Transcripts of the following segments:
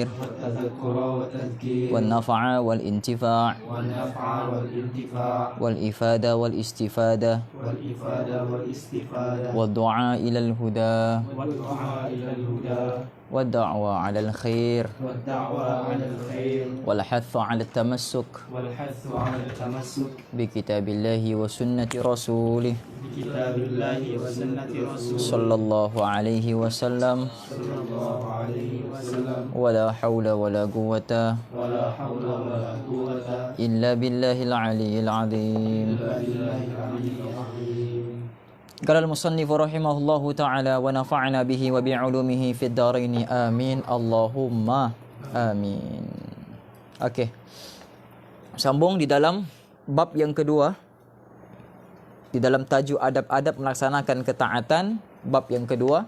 والتذكير والنفع والانتفاع والإفادة والاستفادة والدعاء إلى الهدى والدعوة على الخير والحث على التمسك بكتاب الله وسنة رسوله صلى الله عليه وسلم ولا حول ولا قوة إلا بالله العلي العظيم. قال المصنف رحمه الله تعالى ونفعنا به وبعلومه في الدارين آمين اللهم آمين. Okey, sambung di dalam bab yang kedua, di dalam tajuk adab-adab melaksanakan ketaatan. Bab yang kedua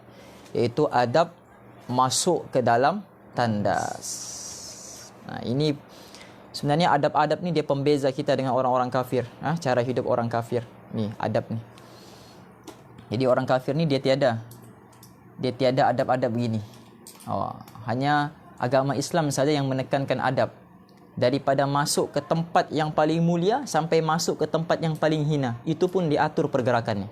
iaitu adab masuk ke dalam tandas. Nah, ini sebenarnya adab-adab ni dia pembeza kita dengan orang-orang kafir. Cara hidup orang kafir ni, adab ni. Jadi orang kafir ni dia tiada adab-adab begini. Hanya agama Islam saja yang menekankan adab. Daripada masuk ke tempat yang paling mulia sampai masuk ke tempat yang paling hina, itu pun diatur pergerakannya.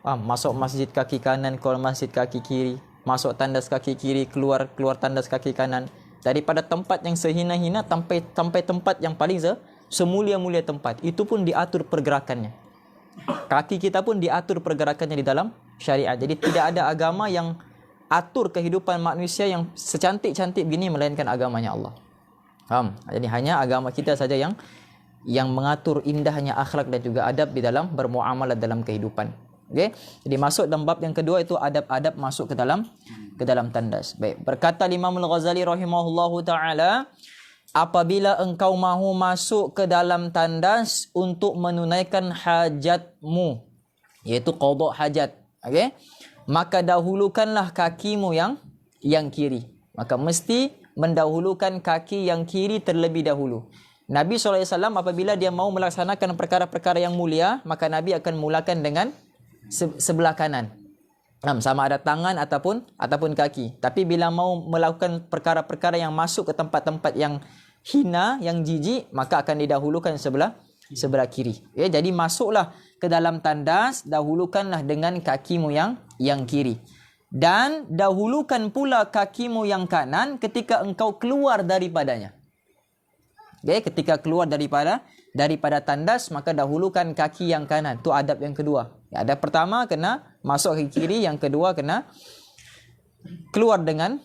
Masuk masjid kaki kanan, keluar masjid kaki kiri, masuk tandas kaki kiri, keluar tandas kaki kanan. Daripada tempat yang sehina-hina sampai tempat yang paling semulia-mulia tempat, itu pun diatur pergerakannya. Kaki kita pun diatur pergerakannya di dalam syariat. Jadi tidak ada agama yang atur kehidupan manusia yang secantik-cantik begini melainkan agamanya Allah. Jadi hanya agama kita saja yang mengatur indahnya akhlak dan juga adab di dalam bermuamalah dalam kehidupan. Okey. Jadi masuk dalam bab yang kedua itu adab-adab masuk ke dalam tandas. Baik, berkata Imam Al-Ghazali rahimahullahu taala, apabila engkau mahu masuk ke dalam tandas untuk menunaikan hajatmu, iaitu qada hajat, okey, maka dahulukanlah kakimu yang kiri. Maka mesti mendahulukan kaki yang kiri terlebih dahulu. Nabi SAW apabila dia mahu melaksanakan perkara-perkara yang mulia, maka Nabi akan mulakan dengan sebelah kanan. Sama ada tangan ataupun kaki. Tapi bila mahu melakukan perkara-perkara yang masuk ke tempat-tempat yang hina, yang jijik, maka akan didahulukan sebelah kiri. Jadi masuklah ke dalam tandas, dahulukanlah dengan kakimu yang kiri. Dan dahulukan pula kakimu yang kanan ketika engkau keluar daripadanya. Ketika keluar daripada tandas, maka dahulukan kaki yang kanan. Itu adab yang kedua. Adab pertama kena masuk kaki kiri, yang kedua kena keluar dengan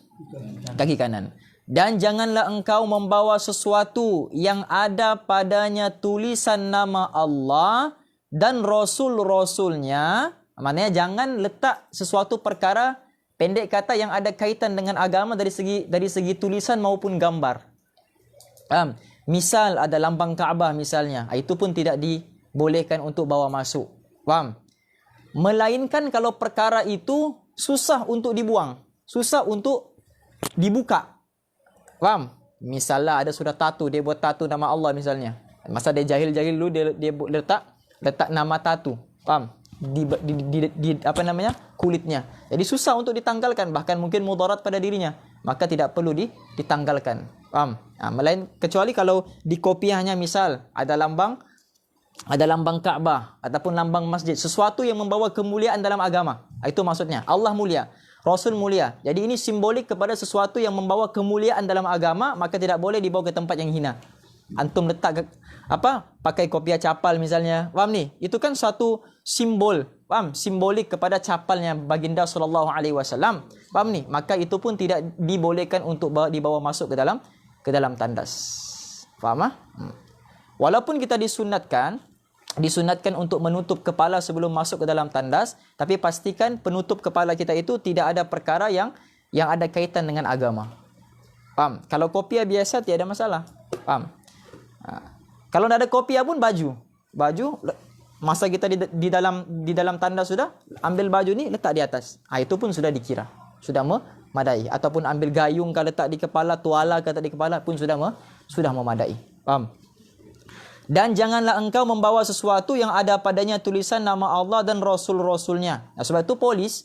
kaki kanan. Dan janganlah engkau membawa sesuatu yang ada padanya tulisan nama Allah dan Rasul-Rasulnya. Maknanya jangan letak sesuatu perkara, pendek kata, yang ada kaitan dengan agama dari segi tulisan maupun gambar. Misal ada lambang Kaabah misalnya, itu pun tidak dibolehkan untuk bawa masuk. Faham? Melainkan kalau perkara itu susah untuk dibuang, susah untuk dibuka. Faham? Misalnya ada sudah tatu, dia buat tatu nama Allah misalnya. Masa dia jahil-jahil dulu, dia letak nama tatu. Faham? Di kulitnya. Jadi susah untuk ditanggalkan, bahkan mungkin mudarat pada dirinya, maka tidak perlu ditanggalkan. Faham? Kecuali kalau di kopiahnya misal ada lambang Kaabah ataupun lambang masjid, sesuatu yang membawa kemuliaan dalam agama. Itu maksudnya. Allah mulia, Rasul mulia. Jadi ini simbolik kepada sesuatu yang membawa kemuliaan dalam agama, maka tidak boleh dibawa ke tempat yang hina. Antum letak pakai kopiah capal misalnya. Faham ni? Itu kan suatu simbol, faham? Simbolik kepada capalnya baginda sallallahu alaihi wasallam. Faham ni? Maka itu pun tidak dibolehkan untuk dibawa masuk ke dalam tandas. Faham? Walaupun kita disunatkan untuk menutup kepala sebelum masuk ke dalam tandas, tapi pastikan penutup kepala kita itu tidak ada perkara yang ada kaitan dengan agama. Faham? Kalau kopiah biasa tiada masalah. Faham? Kalau tidak ada kopiah pun baju, masa kita di dalam tandas sudah ambil baju ni letak di atas. Itu pun sudah dikira, sudah memadai. Ataupun ambil gayung kalau letak di kepala, tuala kalau letak di kepala pun sudah memadai. Faham? Dan janganlah engkau membawa sesuatu yang ada padanya tulisan nama Allah dan Rasul-Rasulnya. Sebab itu polis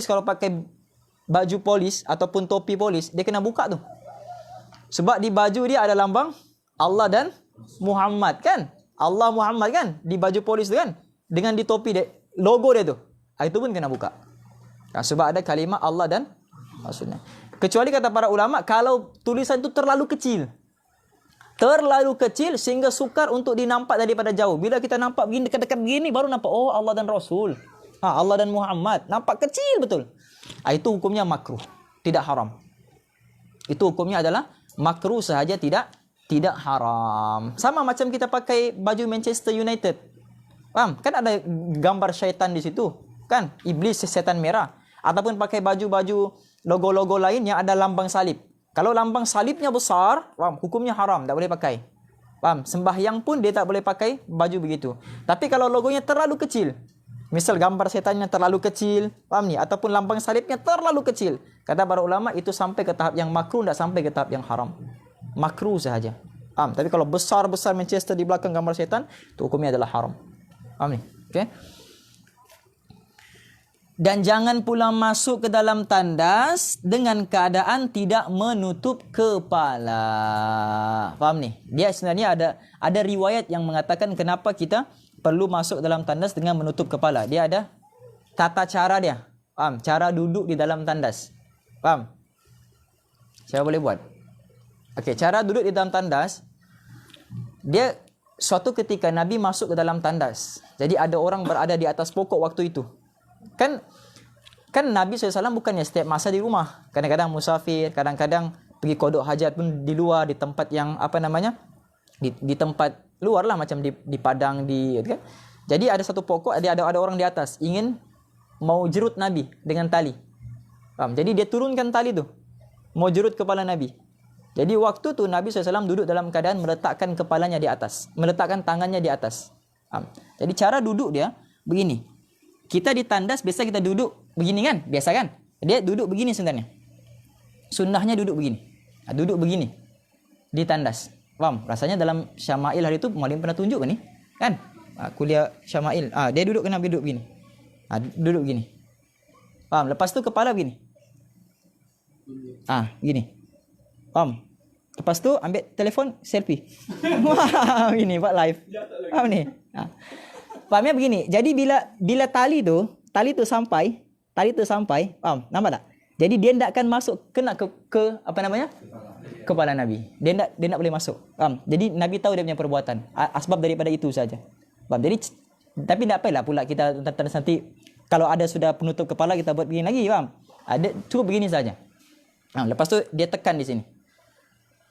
kalau pakai baju polis ataupun topi polis, dia kena buka tu. Sebab di baju dia ada lambang Allah dan Muhammad kan? Allah Muhammad kan? Di baju polis tu kan? Dengan di topi dia, logo dia tu. Itu pun kena buka. Sebab ada kalimah Allah dan Rasulnya. Kecuali kata para ulama, kalau tulisan itu terlalu kecil. Terlalu kecil sehingga sukar untuk dinampak daripada jauh. Bila kita nampak begini, dekat-dekat begini, baru nampak, oh Allah dan Rasul. Allah dan Muhammad. Nampak kecil betul. Itu hukumnya makruh. Tidak haram. Itu hukumnya adalah makruh sahaja, tidak haram. Sama macam kita pakai baju Manchester United. Faham? Kan ada gambar syaitan di situ. Kan? Iblis, setan merah. Ataupun pakai baju-baju logo-logo lain yang ada lambang salib. Kalau lambang salibnya besar, faham? Hukumnya haram. Tak boleh pakai. Faham? Sembahyang pun dia tak boleh pakai baju begitu. Tapi kalau logonya terlalu kecil. Misal gambar setannya terlalu kecil. Faham ni? Ataupun lambang salibnya terlalu kecil. Kata para ulama itu sampai ke tahap yang makruh, tak sampai ke tahap yang haram. Makruh sahaja. Faham? Tapi kalau besar-besar Manchester di belakang gambar setan, itu hukumnya adalah haram. Faham ni? Okay? Dan jangan pula masuk ke dalam tandas dengan keadaan tidak menutup kepala. Faham ni? Dia sebenarnya ada riwayat yang mengatakan kenapa kita perlu masuk dalam tandas dengan menutup kepala. Dia ada tata cara dia. Faham? Cara duduk di dalam tandas. Faham? Siapa boleh buat? Okey, cara duduk di dalam tandas. Dia suatu ketika Nabi masuk ke dalam tandas. Jadi ada orang berada di atas pokok waktu itu. Kan Nabi SAW bukannya setiap masa di rumah. Kadang-kadang musafir, kadang-kadang pergi kodok hajat pun di luar, di tempat yang di tempat luar lah, macam di padang kan. Jadi ada satu pokok, ada orang di atas ingin mau jerut Nabi dengan tali. Faham? Jadi dia turunkan tali tu, mau jerut kepala Nabi. Jadi waktu tu Nabi SAW duduk dalam keadaan meletakkan kepalanya di atas, meletakkan tangannya di atas. Faham? Jadi cara duduk dia begini. Kita di tandas biasa kita duduk begini kan? Biasa kan? Dia duduk begini sebenarnya. Sunnahnya duduk begini. Duduk begini di tandas. Faham? Rasanya dalam Syama'il hari itu Mualim pernah tunjuk kan ni? Kan? Kuliah Syama'il. Dia duduk kena duduk begini. Duduk begini. Faham? Lepas tu kepala begini. Begini. Faham? Lepas tu ambil telefon selfie. Wah, begini buat live. Faham ni? Fahamnya begini. Jadi bila tali tu sampai, faham? Nampak tak? Jadi dia tidak akan masuk kena ke apa namanya? Kepala Nabi. Dia tak boleh masuk. Faham? Jadi Nabi tahu dia punya perbuatan. Asbab daripada itu saja. Faham? Jadi tapi tak payahlah pula kita nanti kalau ada sudah penutup kepala kita buat begini lagi, faham? Cukup begini saja. Lepas tu dia tekan di sini.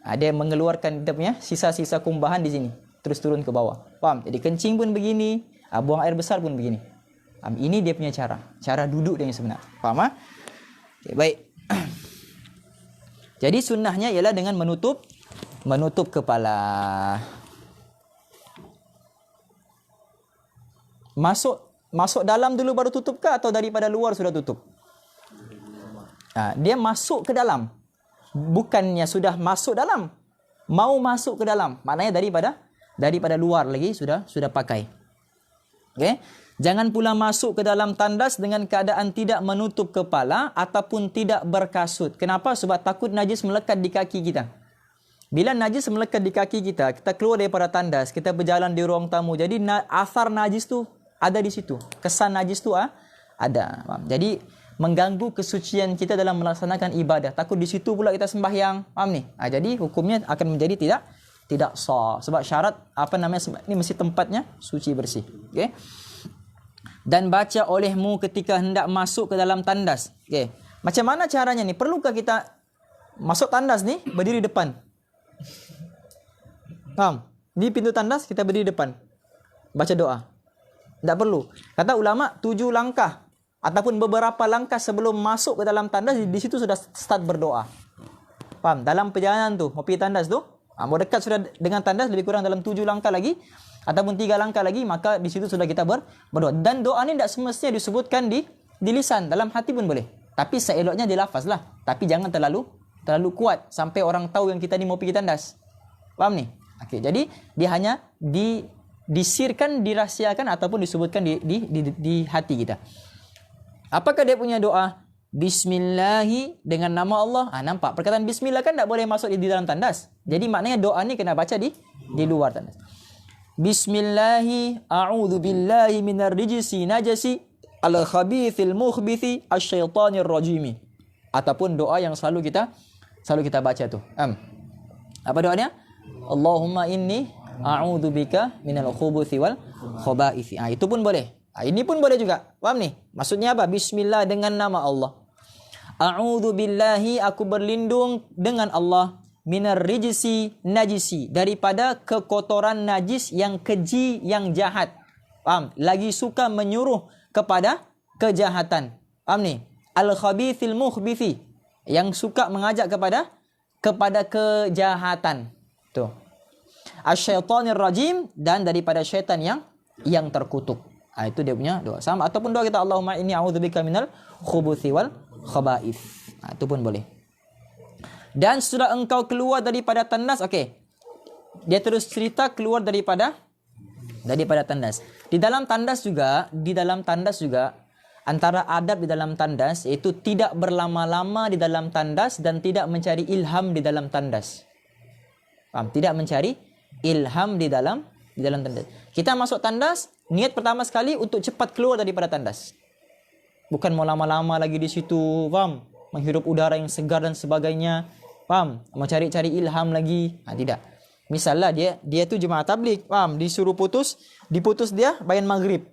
Dia mengeluarkan dia punya sisa-sisa kumbahan di sini, terus turun ke bawah. Faham? Jadi kencing pun begini, buang air besar pun begini. Ini dia punya cara duduk dia yang sebenar. Faham? Okay, baik. Jadi sunnahnya ialah dengan menutup kepala. Masuk dalam dulu baru tutup ke atau daripada luar sudah tutup? Dia masuk ke dalam. Bukannya sudah masuk dalam. Mau masuk ke dalam. Maknanya daripada luar lagi sudah pakai. Okey. Jangan pula masuk ke dalam tandas dengan keadaan tidak menutup kepala ataupun tidak berkasut. Kenapa? Sebab takut najis melekat di kaki kita. Bila najis melekat di kaki kita, kita keluar daripada tandas, kita berjalan di ruang tamu. Jadi asar najis tu ada di situ. Kesan najis tu ada. Jadi mengganggu kesucian kita dalam melaksanakan ibadah. Takut di situ pula kita sembahyang. Faham ni? Jadi hukumnya akan menjadi tidak sah. Sebab syarat ni mesti tempatnya suci bersih. Okey. Dan baca olehmu ketika hendak masuk ke dalam tandas. Okey. Macam mana caranya ni? Perlukah kita masuk tandas ni berdiri depan? Faham? Di pintu tandas kita berdiri depan. Baca doa. Tak perlu. Kata ulama 7 langkah ataupun beberapa langkah sebelum masuk ke dalam tandas, di situ sudah start berdoa. Faham? Dalam perjalanan tu, mau pergi tandas tu, mau dekat sudah dengan tandas, lebih kurang dalam 7 langkah lagi ataupun 3 langkah lagi, maka di situ sudah kita berdoa. Dan doa ni tidak semestinya disebutkan di lisan, dalam hati pun boleh. Tapi seeloknya dilafaz lah. Tapi jangan terlalu kuat sampai orang tahu yang kita ni mau pergi tandas. Faham ni? Okey, jadi dia hanya disirkan, dirahsiakan ataupun disebutkan di hati kita. Apakah dia punya doa? Bismillahi dengan nama Allah. Nampak perkataan bismillah kan tak boleh masuk di dalam tandas. Jadi maknanya doa ni kena baca di luar tandas. Bismillahi a'udzu billahi minar rijsi najasi al-khabithil mukhbithi asyaitanir rajimi. Ataupun doa yang selalu kita baca tu. Apa doanya? Allahumma inni a'udzu bika minal khubuthi wal khabaithi. Itu pun boleh. Ini pun boleh juga. Faham ni? Maksudnya apa? Bismillah dengan nama Allah. A'udzu billahi, aku berlindung dengan Allah, minar rijsi najisi, daripada kekotoran najis yang keji, yang jahat. Faham? Lagi suka menyuruh kepada kejahatan. Faham ni? Al-khabithil mukhbithi, yang suka mengajak kepada kejahatan. Tu. Asyaitanir rajim, dan daripada syaitan yang terkutuk. Itu dia punya doa. Sama ataupun doa kita Allahumma inni a'udzubika minal khubuthi wal khaba'ith. Itu pun boleh. Dan setelah engkau keluar daripada tandas, okey. Dia terus cerita keluar daripada tandas. Di dalam tandas juga antara adab di dalam tandas iaitu tidak berlama-lama di dalam tandas dan tidak mencari ilham di dalam tandas. Faham? Tidak mencari ilham di dalam tandas. Kita masuk tandas, niat pertama sekali untuk cepat keluar daripada tandas. Bukan mau lama-lama lagi di situ, faham? Menghirup udara yang segar dan sebagainya, faham? Mau cari-cari ilham lagi. Tidak. Misalnya dia tu jemaah tabligh, faham? Disuruh diputus dia bayan maghrib.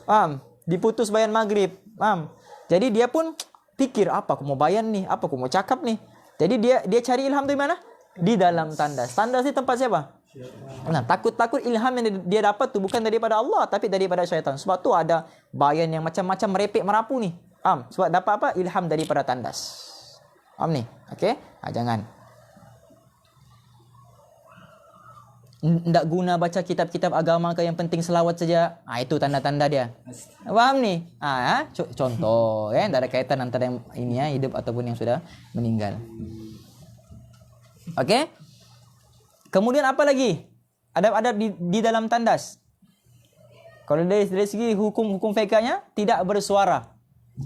Faham? Diputus bayan maghrib, faham? Jadi dia pun fikir, apa aku mau bayan nih? Apa aku mau cakap nih? Jadi dia cari ilham dari mana? Di dalam tandas. Tandas ni tempat siapa? Takut-takut ilham yang dia dapat tu bukan daripada Allah tapi daripada syaitan. Sebab tu ada bayan yang macam-macam merepek merapu ni. Sebab dapat apa? Ilham daripada tandas. Faham ni? Okey? Jangan. Tak guna baca kitab-kitab agama ke, yang penting selawat saja. Itu tanda-tanda dia. Faham ni? Contoh kan, tak ada kaitan antara yang ini hidup ataupun yang sudah meninggal. Okey? Kemudian apa lagi? Adab-adab di dalam tandas. Kalau dari segi hukum fiqhnya, tidak bersuara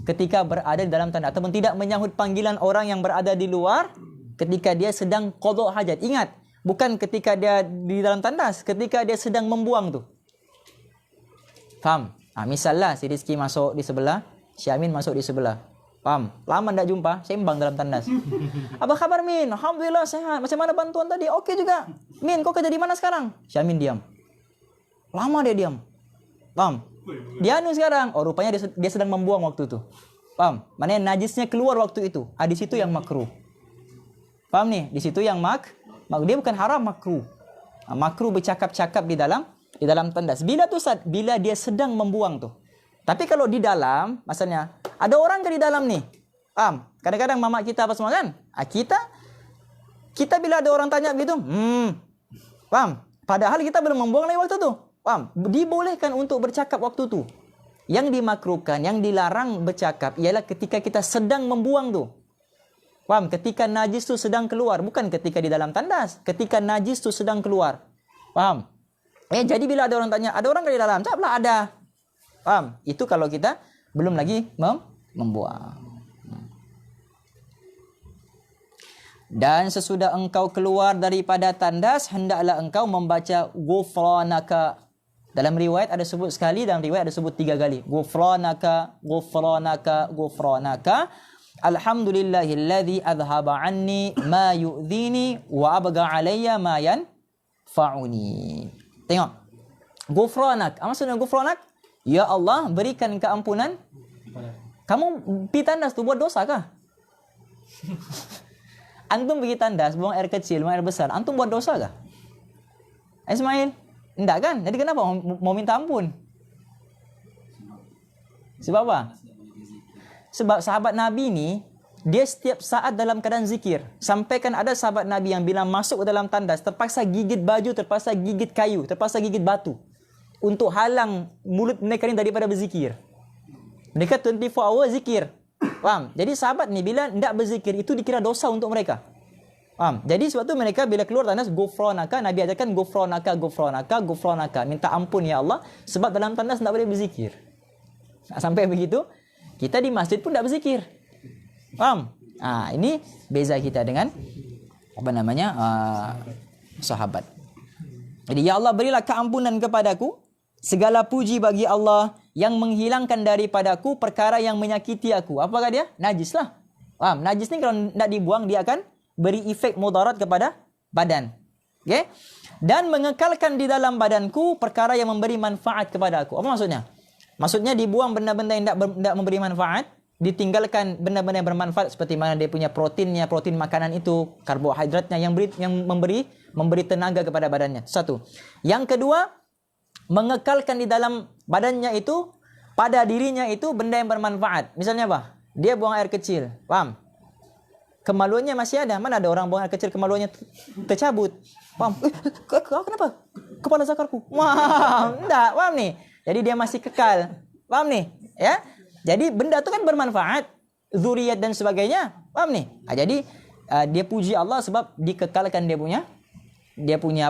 ketika berada di dalam tandas ataupun tidak menyahut panggilan orang yang berada di luar ketika dia sedang qada hajat. Ingat, bukan ketika dia di dalam tandas, ketika dia sedang membuang tu. Faham? Misalnya si Rizki masuk di sebelah, si Amin masuk di sebelah. Faham? Lama tak jumpa, sembang dalam tandas. Apa khabar Min? Alhamdulillah sehat. Macam mana bantuan tadi? Okey juga. Min, kau kerja di mana sekarang? Syamin diam. Lama dia diam. Faham? Dia sekarang. Rupanya dia sedang membuang waktu itu. Faham? Maknanya najisnya keluar waktu itu. Di situ yang makruh. Faham ni? Di situ yang dia bukan haram, makruh. Makruh bercakap-cakap di dalam tandas. Bila dia sedang membuang tu. Tapi kalau di dalam, maksudnya ada orang ke di dalam ni? Faham? Kadang-kadang mamak kita apa semua kan? Kita bila ada orang tanya begitu, faham? Padahal kita belum membuang lagi waktu tu. Faham? Dibolehkan untuk bercakap waktu tu. Yang dimakruhkan, yang dilarang bercakap ialah ketika kita sedang membuang tu. Faham? Ketika najis tu sedang keluar, bukan ketika di dalam tandas. Ketika najis tu sedang keluar. Faham? Jadi bila ada orang tanya, ada orang ke di dalam? Jawablah ada. Faham? Itu kalau kita belum lagi membuang. Dan sesudah engkau keluar daripada tandas, hendaklah engkau membaca ghufranaka. Dalam riwayat ada sebut sekali, dalam riwayat ada sebut 3 kali. Ghufranaka, ghufranaka, ghufranaka. Alhamdulillahilladzi adhhaba anni ma yu'dhini wa abgha alayya ma yanfa'uni. Tengok. Ghufranak. Apa maksudnya ghufranak? Ya Allah, berikan keampunan. Kamu pergi tandas tu buat dosa kah? Antum pergi tandas, buang air kecil, buang air besar. Antum buat dosa kah? Ismail? Enggak kan? Jadi kenapa mau minta ampun? Sebab apa? Sebab sahabat Nabi ni, dia setiap saat dalam keadaan zikir. Sampai kan ada sahabat Nabi yang bila masuk ke dalam tandas, terpaksa gigit baju, terpaksa gigit kayu, terpaksa gigit batu. Untuk halang mulut mereka ni daripada berzikir. Mereka 24 hour zikir. Faham? Jadi sahabat ni bila tidak berzikir, itu dikira dosa untuk mereka. Faham? Jadi sebab tu mereka bila keluar tandas, ghufranaka, Nabi ajarkan ghufranaka, ghufranaka, ghufranaka. Minta ampun ya Allah. Sebab dalam tandas tidak boleh berzikir. Sampai begitu, Kita di masjid pun tak berzikir. Faham? Ini beza kita dengan sahabat. Jadi ya Allah, berilah keampunan kepadaku. Segala puji bagi Allah yang menghilangkan daripadaku perkara yang menyakiti aku. Apakah dia? Najis lah. Faham? Najis ni kalau tidak dibuang, dia akan beri efek mudarat kepada badan. Okay? Dan mengekalkan di dalam badanku perkara yang memberi manfaat kepada aku. Apa maksudnya? Maksudnya dibuang benda-benda yang tidak memberi manfaat, ditinggalkan benda-benda yang bermanfaat seperti mana dia punya proteinnya, protein makanan itu, karbohidratnya yang memberi tenaga kepada badannya. Satu. Yang kedua, mengekalkan di dalam badannya itu, pada dirinya itu benda yang bermanfaat. Misalnya apa? Dia buang air kecil. Faham? Kemaluannya masih ada. Mana ada orang buang air kecil kemaluannya tercabut? Faham? Kenapa? Kepala zakarku. Wah, enggak. Faham nih? Jadi dia masih kekal. Faham nih? Ya? Jadi benda itu kan bermanfaat. Zuriat dan sebagainya. Faham nih? Jadi dia puji Allah sebab dikekalkan dia punya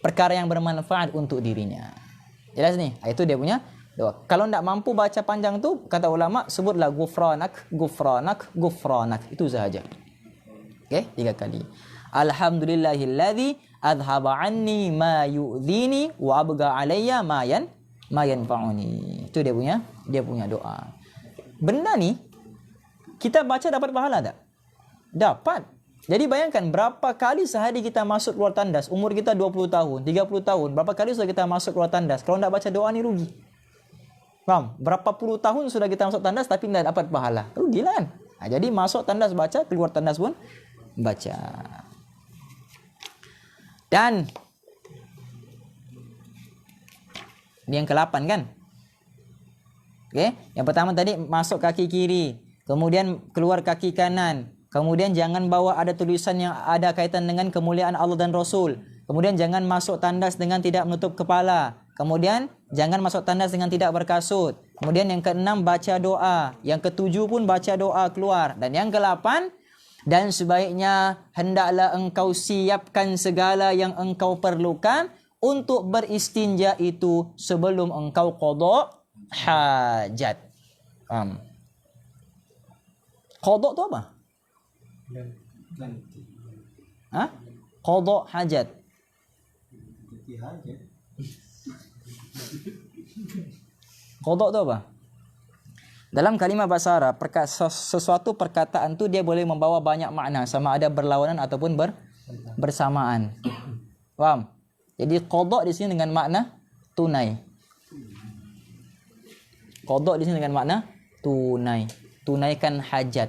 perkara yang bermanfaat untuk dirinya. Jelas nih? Itu dia punya doa. Kalau tidak mampu baca panjang tu, kata ulama, sebutlah gufranak, gufranak, gufranak. Itu sahaja. Okey, 3 kali. Alhamdulillahilladzi adhaba anni ma yu'dhini wa abga alayya ma yanfa'uni. Itu dia punya doa. Benda ni kita baca dapat pahala tak? Dapat. Jadi bayangkan berapa kali sehari kita masuk keluar tandas. Umur kita 20 tahun, 30 tahun. Berapa kali sudah kita masuk keluar tandas. Kalau tidak baca doa ni rugi. Faham? Berapa puluh tahun sudah kita masuk tandas tapi tidak dapat pahala. Rugilah kan? Jadi masuk tandas baca, keluar tandas pun baca. Dan ini yang ke-8 kan? Okey, yang pertama tadi masuk kaki kiri, kemudian keluar kaki kanan. Kemudian jangan bawa ada tulisan yang ada kaitan dengan kemuliaan Allah dan Rasul. Kemudian jangan masuk tandas dengan tidak menutup kepala. Kemudian jangan masuk tandas dengan tidak berkasut. Kemudian yang ke-6 baca doa. Yang ke-7 pun baca doa keluar. Dan yang ke-8, dan sebaiknya hendaklah engkau siapkan segala yang engkau perlukan untuk beristinja itu sebelum engkau qada hajat. Qada tu apa? Qada hajat. Qada tu apa? Dalam kalimah bahasa Arab, sesuatu perkataan tu dia boleh membawa banyak makna, sama ada berlawanan ataupun bersamaan. Faham? Jadi qada di sini dengan makna tunai. Qada di sini dengan makna tunai. Tunaikan hajat.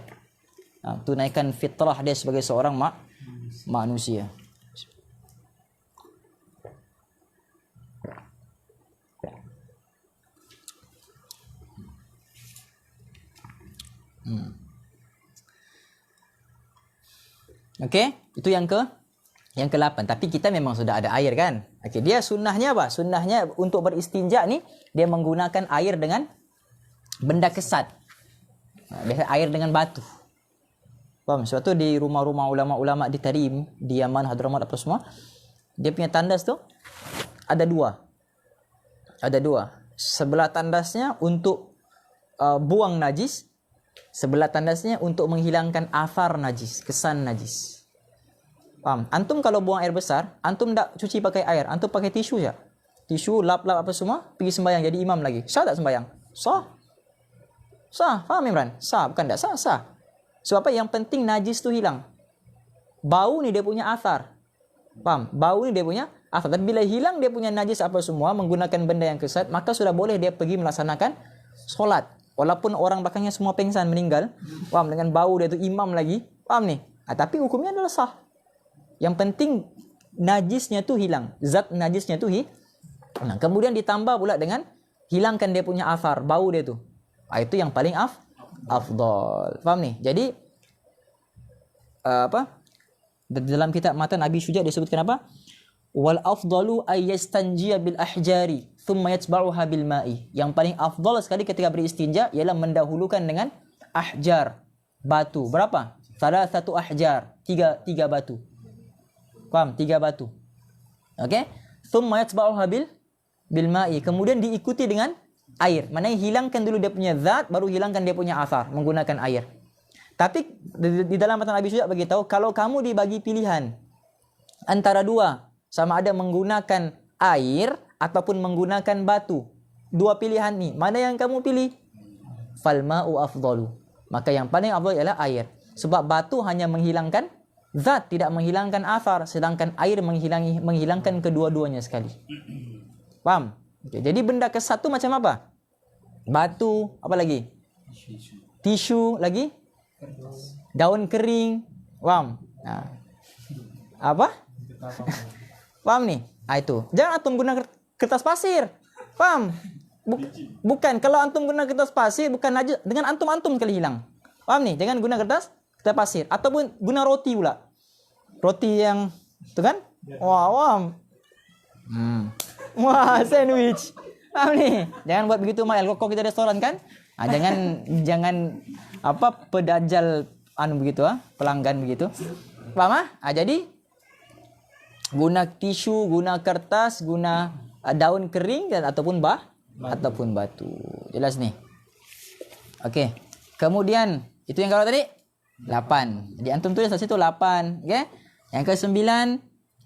Tunaikan fitrah dia sebagai seorang manusia. Okey, itu yang ke-8. Tapi kita memang sudah ada air kan? Okey, dia sunnahnya apa? Sunnahnya untuk beristinja ni dia menggunakan air dengan benda kesat. Biasa air dengan batu. Faham? Sebab tu di rumah-rumah ulama-ulama di Tarim, di Yaman, Hadramaut apa semua, dia punya tandas tu ada dua. Sebelah tandasnya untuk buang najis, sebelah tandasnya untuk menghilangkan athar najis, kesan najis. Faham? Antum kalau buang air besar, antum tak cuci pakai air, antum pakai tisu je. Tisu, lap-lap apa semua, pergi sembahyang jadi imam lagi. Sah tak sembahyang? Sah. Faham Imran? Sah, bukan tak sah, sah. Sebab apa? Yang penting najis tu hilang. Bau ni dia punya athar. Faham? Bau ni dia punya athar. Tapi bila hilang dia punya najis apa semua, menggunakan benda yang kesat, maka sudah boleh dia pergi melaksanakan solat. Walaupun orang belakangnya semua pengsan meninggal, faham, dengan bau dia tu imam lagi, faham ni? Tapi hukumnya adalah sah. Yang penting najisnya tu hilang, zat najisnya tu hilang. Kemudian ditambah pula dengan hilangkan dia punya athar, bau dia tu. Itu yang paling afdal. Faham ni? Jadi dalam kitab matan Abi Syuja' disebutkan apa? Wal afdalu ay yastanjiya bil ahjari thumma yatba'uha bil ma'i. Yang paling afdal sekali ketika beristinja ialah mendahulukan dengan ahjar, batu. Berapa? Satu ahjar, tiga batu. Faham? 3 batu. Okey? Thumma yatba'uha bil ma'i. Kemudian diikuti dengan air. Maknanya hilangkan dulu dia punya zat, baru hilangkan dia punya athar menggunakan air. Tapi di dalam matan Abi Syuja beritahu, kalau kamu dibagi pilihan antara dua, sama ada menggunakan air ataupun menggunakan batu, dua pilihan ni, mana yang kamu pilih? Fal ma'u afdalu. Maka yang paling afdal ialah air. Sebab batu hanya menghilangkan zat, tidak menghilangkan athar, sedangkan air menghilangkan kedua-duanya sekali. Faham? Okay, jadi benda ke satu macam apa? Batu, apa lagi? Tisu lagi? Daun kering. Faham? Apa? Faham ni? Itu. Jangan antum guna kertas pasir. Faham? Bukan. Kalau antum guna kertas pasir, bukan aja dengan antum sekali hilang. Faham ni? Jangan guna kertas pasir. Ataupun guna roti pula. Roti yang tu kan? Wah, faham? Wah, sandwich. Faham ni? Jangan buat begitu Mak. Kalau kita restoran kan? Jangan apa pedajal begitu pelanggan begitu. Faham jadi guna tisu, guna kertas, guna daun kering dan ataupun batu. Jelas ni. Okey. Kemudian itu yang kalau tadi 8. Jadi antum tulis di situ 8, okey? Yang ke-9,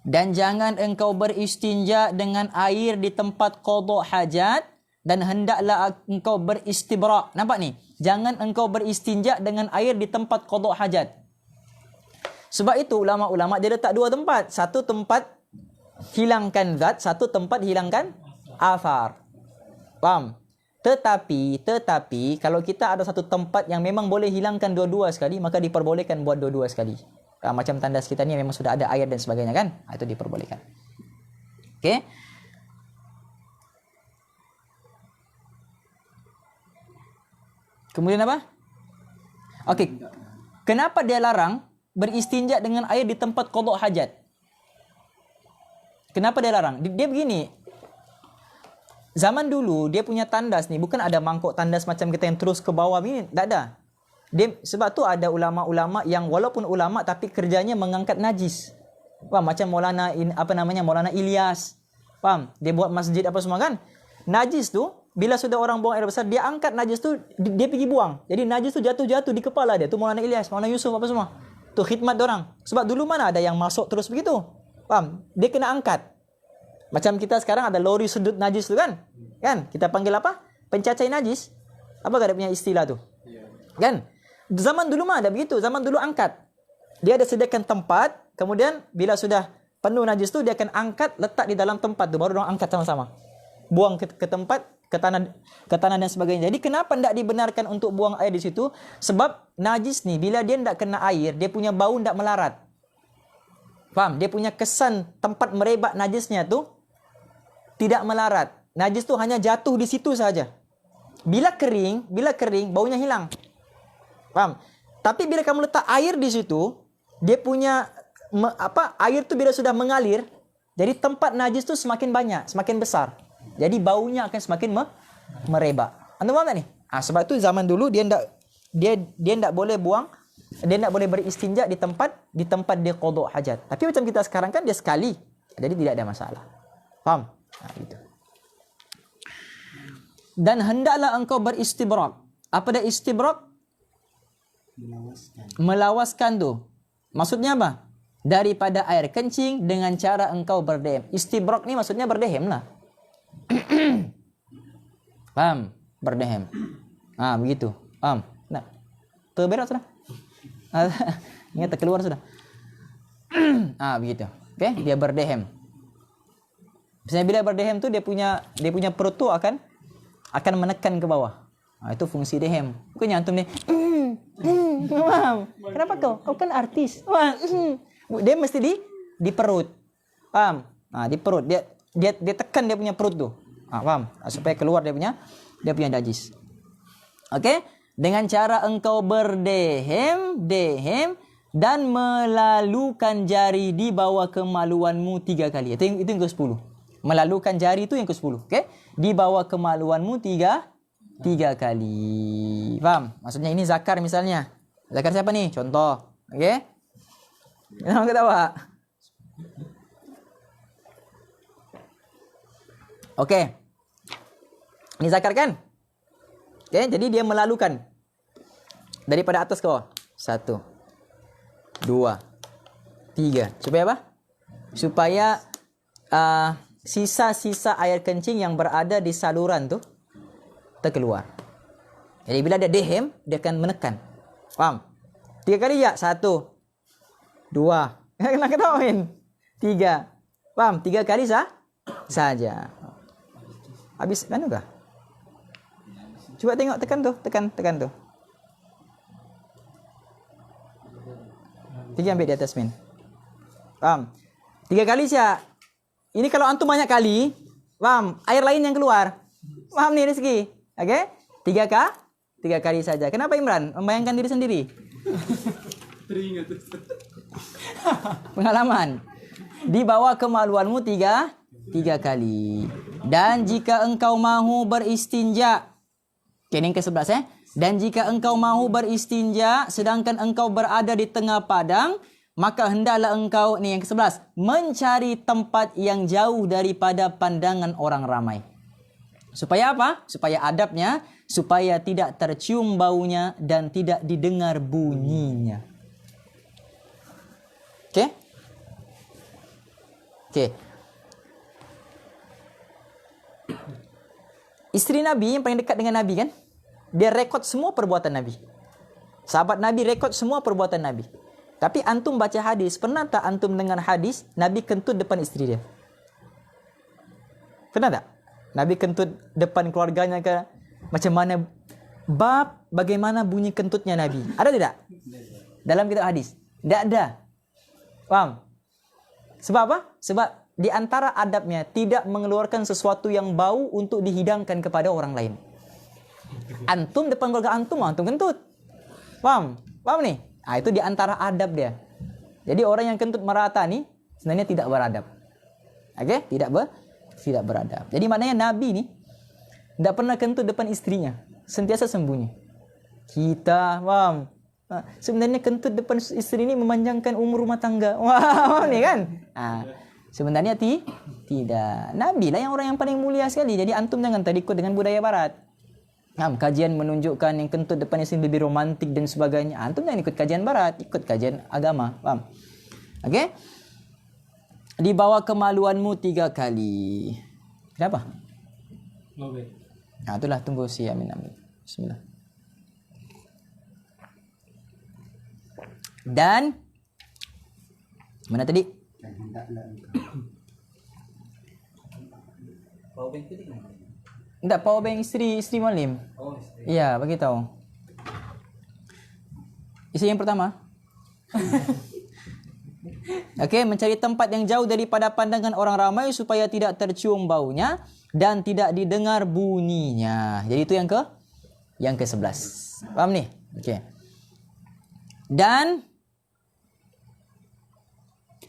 dan jangan engkau beristinja dengan air di tempat qada hajat, dan hendaklah engkau beristibra. Nampak ni? Jangan engkau beristinja dengan air di tempat qada hajat. Sebab itu ulama-ulama dia letak dua tempat. Satu tempat hilangkan zat, satu tempat hilangkan athar. Faham? Tetapi kalau kita ada satu tempat yang memang boleh hilangkan dua-dua sekali, maka diperbolehkan buat dua-dua sekali. Macam tandas kita ni memang sudah ada air dan sebagainya kan? Itu diperbolehkan. Okey. Kemudian apa? Okey. Kenapa dia larang beristinja dengan air di tempat qada hajat? Kenapa dia larang? Dia begini. Zaman dulu dia punya tandas ni bukan ada mangkuk tandas macam kita yang terus ke bawah ni, tak ada. Sebab tu ada ulama-ulama yang walaupun ulama tapi kerjanya mengangkat najis. Faham? Macam Maulana Maulana Ilyas. Faham? Dia buat masjid apa semua kan? Najis tu bila sudah orang buang air besar, dia angkat najis tu, dia pergi buang. Jadi najis tu jatuh di kepala dia. Tu Maulana Ilyas, Maulana Yusuf apa semua. Tu khidmat diorang. Sebab dulu mana ada yang masuk terus begitu. Faham? Dia kena angkat. Macam kita sekarang ada lori sedut najis tu kan? Kan? Kita panggil apa? Pencacai najis. Apa dia punya istilah tu? Kan? Zaman dulu mah ada begitu. Zaman dulu angkat. Dia ada sediakan tempat. Kemudian bila sudah penuh najis tu, dia akan angkat, letak di dalam tempat tu. Baru orang angkat sama-sama. Buang ke tempat, ke tanah dan sebagainya. Jadi kenapa tidak dibenarkan untuk buang air di situ? Sebab najis ni bila dia tidak kena air, dia punya bau tidak melarat. Faham? Dia punya kesan tempat merebak najisnya tu tidak melarat. Najis tu hanya jatuh di situ saja. Bila kering, baunya hilang. Faham? Tapi bila kamu letak air di situ, dia punya air tu bila sudah mengalir, jadi tempat najis tu semakin banyak, semakin besar. Jadi baunya akan semakin merebak. Anda faham tak ni? Sebab tu zaman dulu dia tidak boleh buang, dia tidak boleh beristinja di tempat dia qada hajat. Tapi macam kita sekarang kan dia sekali. Jadi tidak ada masalah. Faham? Gitu. Dan hendaklah engkau beristibrak. Apa dia istibrak? Melawaskan tu. Maksudnya apa? Daripada air kencing dengan cara engkau berdehem. Istibrak ni maksudnya berdehem lah. Paham? Berdehem. Begitu. Paham? Nah. Terberak sudah. Ingat terkeluar sudah. Begitu. Okey, dia berdehem. Misalnya bila berdehem tu dia punya perut tu akan menekan ke bawah. Itu fungsi dehem. Bukannya antum ni. Faham? Kenapa kau kan artis. Dia mesti di perut. Paham? Di perut. Dia tekan dia punya perut tu. Faham? Supaya keluar dia punya najis. Okey? Dengan cara engkau berdehem dan melalukan jari di bawah kemaluanmu 3 kali. Itu yang ke-10. Melalukan jari itu yang ke-10. Okey? Di bawah kemaluanmu 3 kali. Faham? Maksudnya ini zakar misalnya. Zakar siapa ni? Contoh. Okey? Jangan ketawa. Okey. Ini zakat kan? Okay, jadi dia melalukan daripada atas ke bawah. 1, 2, 3. Supaya apa? Supaya sisa-sisa air kencing yang berada di saluran tu terkeluar. Jadi bila dia dehem, dia akan menekan. Faham? 3 kali ya? 1, 2. Kena ketahuin. 3. Faham? 3 kali saja. Habis kan enggak? Cuba tengok, tekan tu, tekan tu. 3 ambil di atas, Min. Faham? 3 kali siap. Ini kalau antum banyak kali, faham? Air lain yang keluar. Faham ni rezeki? Okey? 3 kali saja. Kenapa Imran? Membayangkan diri sendiri. Teringat. Pengalaman. Di bawah kemaluanmu 3 kali. Dan jika engkau mahu beristinja. Okay, ini yang ke-11 Dan jika engkau mahu beristinja sedangkan engkau berada di tengah padang, maka hendaklah engkau, ni yang ke-11, mencari tempat yang jauh daripada pandangan orang ramai. Supaya apa? Supaya adabnya, supaya tidak tercium baunya dan tidak didengar bunyinya. Okey? Okey. Isteri Nabi yang paling dekat dengan Nabi kan? Dia rekod semua perbuatan Nabi. Sahabat Nabi rekod semua perbuatan Nabi. Tapi antum baca hadis, pernah tak antum dengar hadis Nabi kentut depan isteri dia? Pernah tak? Nabi kentut depan keluarganya ke? Macam mana? Bab bagaimana bunyi kentutnya Nabi. Ada tidak? Dalam kitab hadis? Tidak ada. Faham? Sebab apa? Sebab di antara adabnya tidak mengeluarkan sesuatu yang bau untuk dihidangkan kepada orang lain. Antum depan keluarga antum kentut. Faham? Faham ni? Itu di antara adab dia. Jadi orang yang kentut merata ni sebenarnya tidak beradab. Okey? Tidak beradab. Jadi maknanya Nabi ni tidak pernah kentut depan istrinya. Sentiasa sembunyi. Kita, faham? Sebenarnya kentut depan isteri ni memanjangkan umur rumah tangga. Wah, ni kan? Sebenarnya tidak. Nabi lah yang orang yang paling mulia sekali. Jadi antum jangan terikut dengan budaya barat. Kajian menunjukkan yang kentut depan isteri lebih romantik dan sebagainya. Antum jangan ikut kajian barat, ikut kajian agama. Faham? Okey? Di bawah kemaluanmu 3 kali. Kenapa? Itulah, tunggu si Amin. Bismillah. Dan mana tadi? Powerbank tadi kan? Tak, powerbank isteri Malim. Oh, isteri. Ya, bagi tahu. Isteri yang pertama. Okey, mencari tempat yang jauh daripada pandangan orang ramai supaya tidak tercium baunya dan tidak didengar bunyinya. Jadi itu yang ke-11. Faham ni? Okey. Dan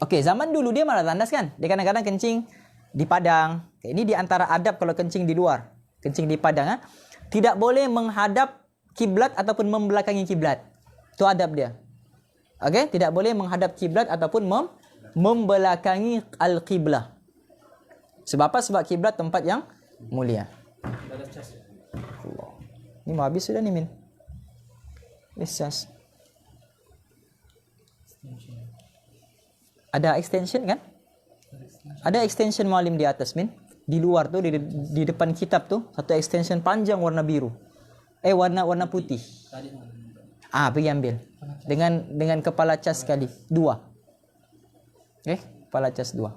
zaman dulu dia malah tandas kan? Dia kadang-kadang kencing di padang. Ini di antara adab kalau kencing di luar. Kencing di padang. Tidak boleh menghadap kiblat ataupun membelakangi kiblat. Itu adab dia. Okey? Tidak boleh menghadap kiblat ataupun membelakangi al-qiblah. Sebab apa? Sebab kiblat tempat yang mulia. Allah. Ini mau habis sudah ni, Min. Lisas. Ada extension kan? Ada extension Malim di atas, Min. Di luar tu, di depan kitab tu, satu extension panjang warna biru. Warna putih. Pergi ambil. Dengan kepala cas sekali. 2. Kepala cas 2.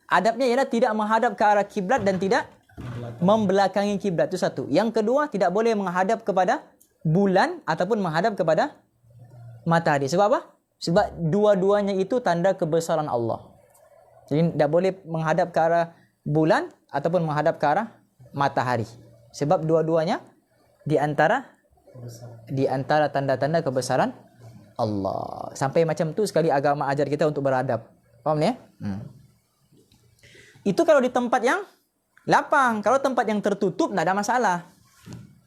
Adabnya ialah tidak menghadap ke arah kiblat dan tidak membelakangi kiblat. Itu satu. Yang kedua, tidak boleh menghadap kepada bulan ataupun menghadap kepada matahari. Sebab apa? Sebab dua-duanya itu tanda kebesaran Allah. Jadi tidak boleh menghadap ke arah bulan ataupun menghadap ke arah matahari. Sebab dua-duanya di antara tanda-tanda kebesaran Allah. Sampai macam tu sekali agama ajar kita untuk beradab. Faham ni? Itu kalau di tempat yang lapang. Kalau tempat yang tertutup tak ada masalah.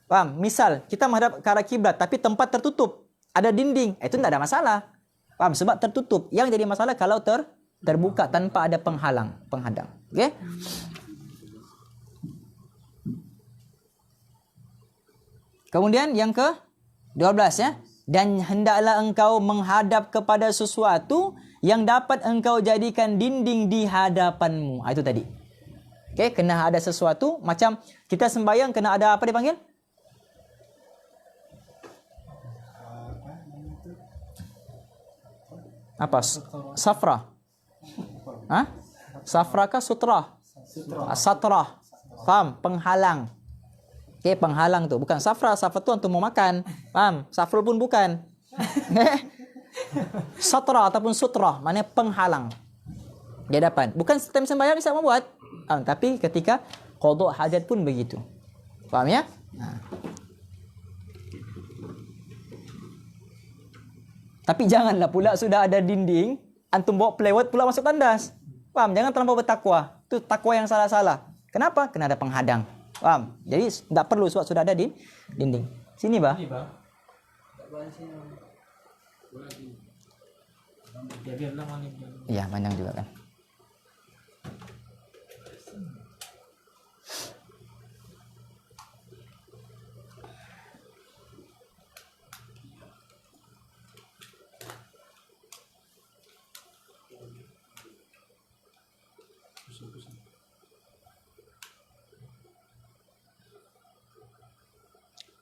Faham? Misal kita menghadap ke arah kiblat tapi tempat tertutup, ada dinding, itu tak ada masalah. Faham? Sebab tertutup. Yang jadi masalah kalau terbuka tanpa ada penghadang. Okey? Kemudian yang ke 12 ya. Dan hendaklah engkau menghadap kepada sesuatu yang dapat engkau jadikan dinding di hadapanmu. Itu tadi. Okey, kena ada sesuatu macam kita sembahyang kena ada apa dipanggil? Apa? Safra. Ha? Safra kah sutra? Satra. Faham? Penghalang. Okey, penghalang tu. Bukan safra. Safra tu antum mau makan. Faham? Safrul pun bukan. Satra ataupun sutra. Maknanya penghalang. Di hadapan. Bukan setiap sembahyang bisa membuat. Tapi ketika qada hajat pun begitu. Faham ya? Tapi janganlah pula sudah ada dinding, antum bawa pelewet pula masuk tandas. Faham? Jangan terlampau bertakwa. Itu takwa yang salah-salah. Kenapa? Kena ada penghadang. Faham? Jadi tidak perlu sebab sudah ada dinding. Sini, Bah. Ini, Bang. Tak boleh sini. Biarlah maning. Iya, panjang juga kan.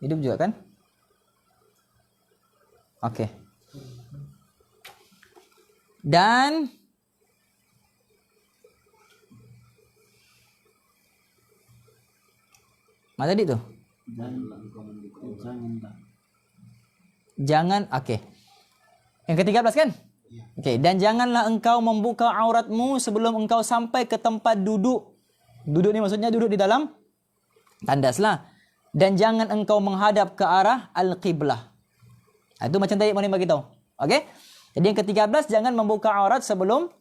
Hidup juga kan? Okey. Dan mana tadi tu? Jangan, okey. Yang ke-13 kan? Okey, dan janganlah engkau membuka auratmu sebelum engkau sampai ke tempat duduk. Duduk ni maksudnya duduk di dalam tandas lah. Dan jangan engkau menghadap ke arah al-qiblah. Itu macam tadi Mani bagi tahu. Okey? Jadi yang ke-13 jangan membuka aurat sebelum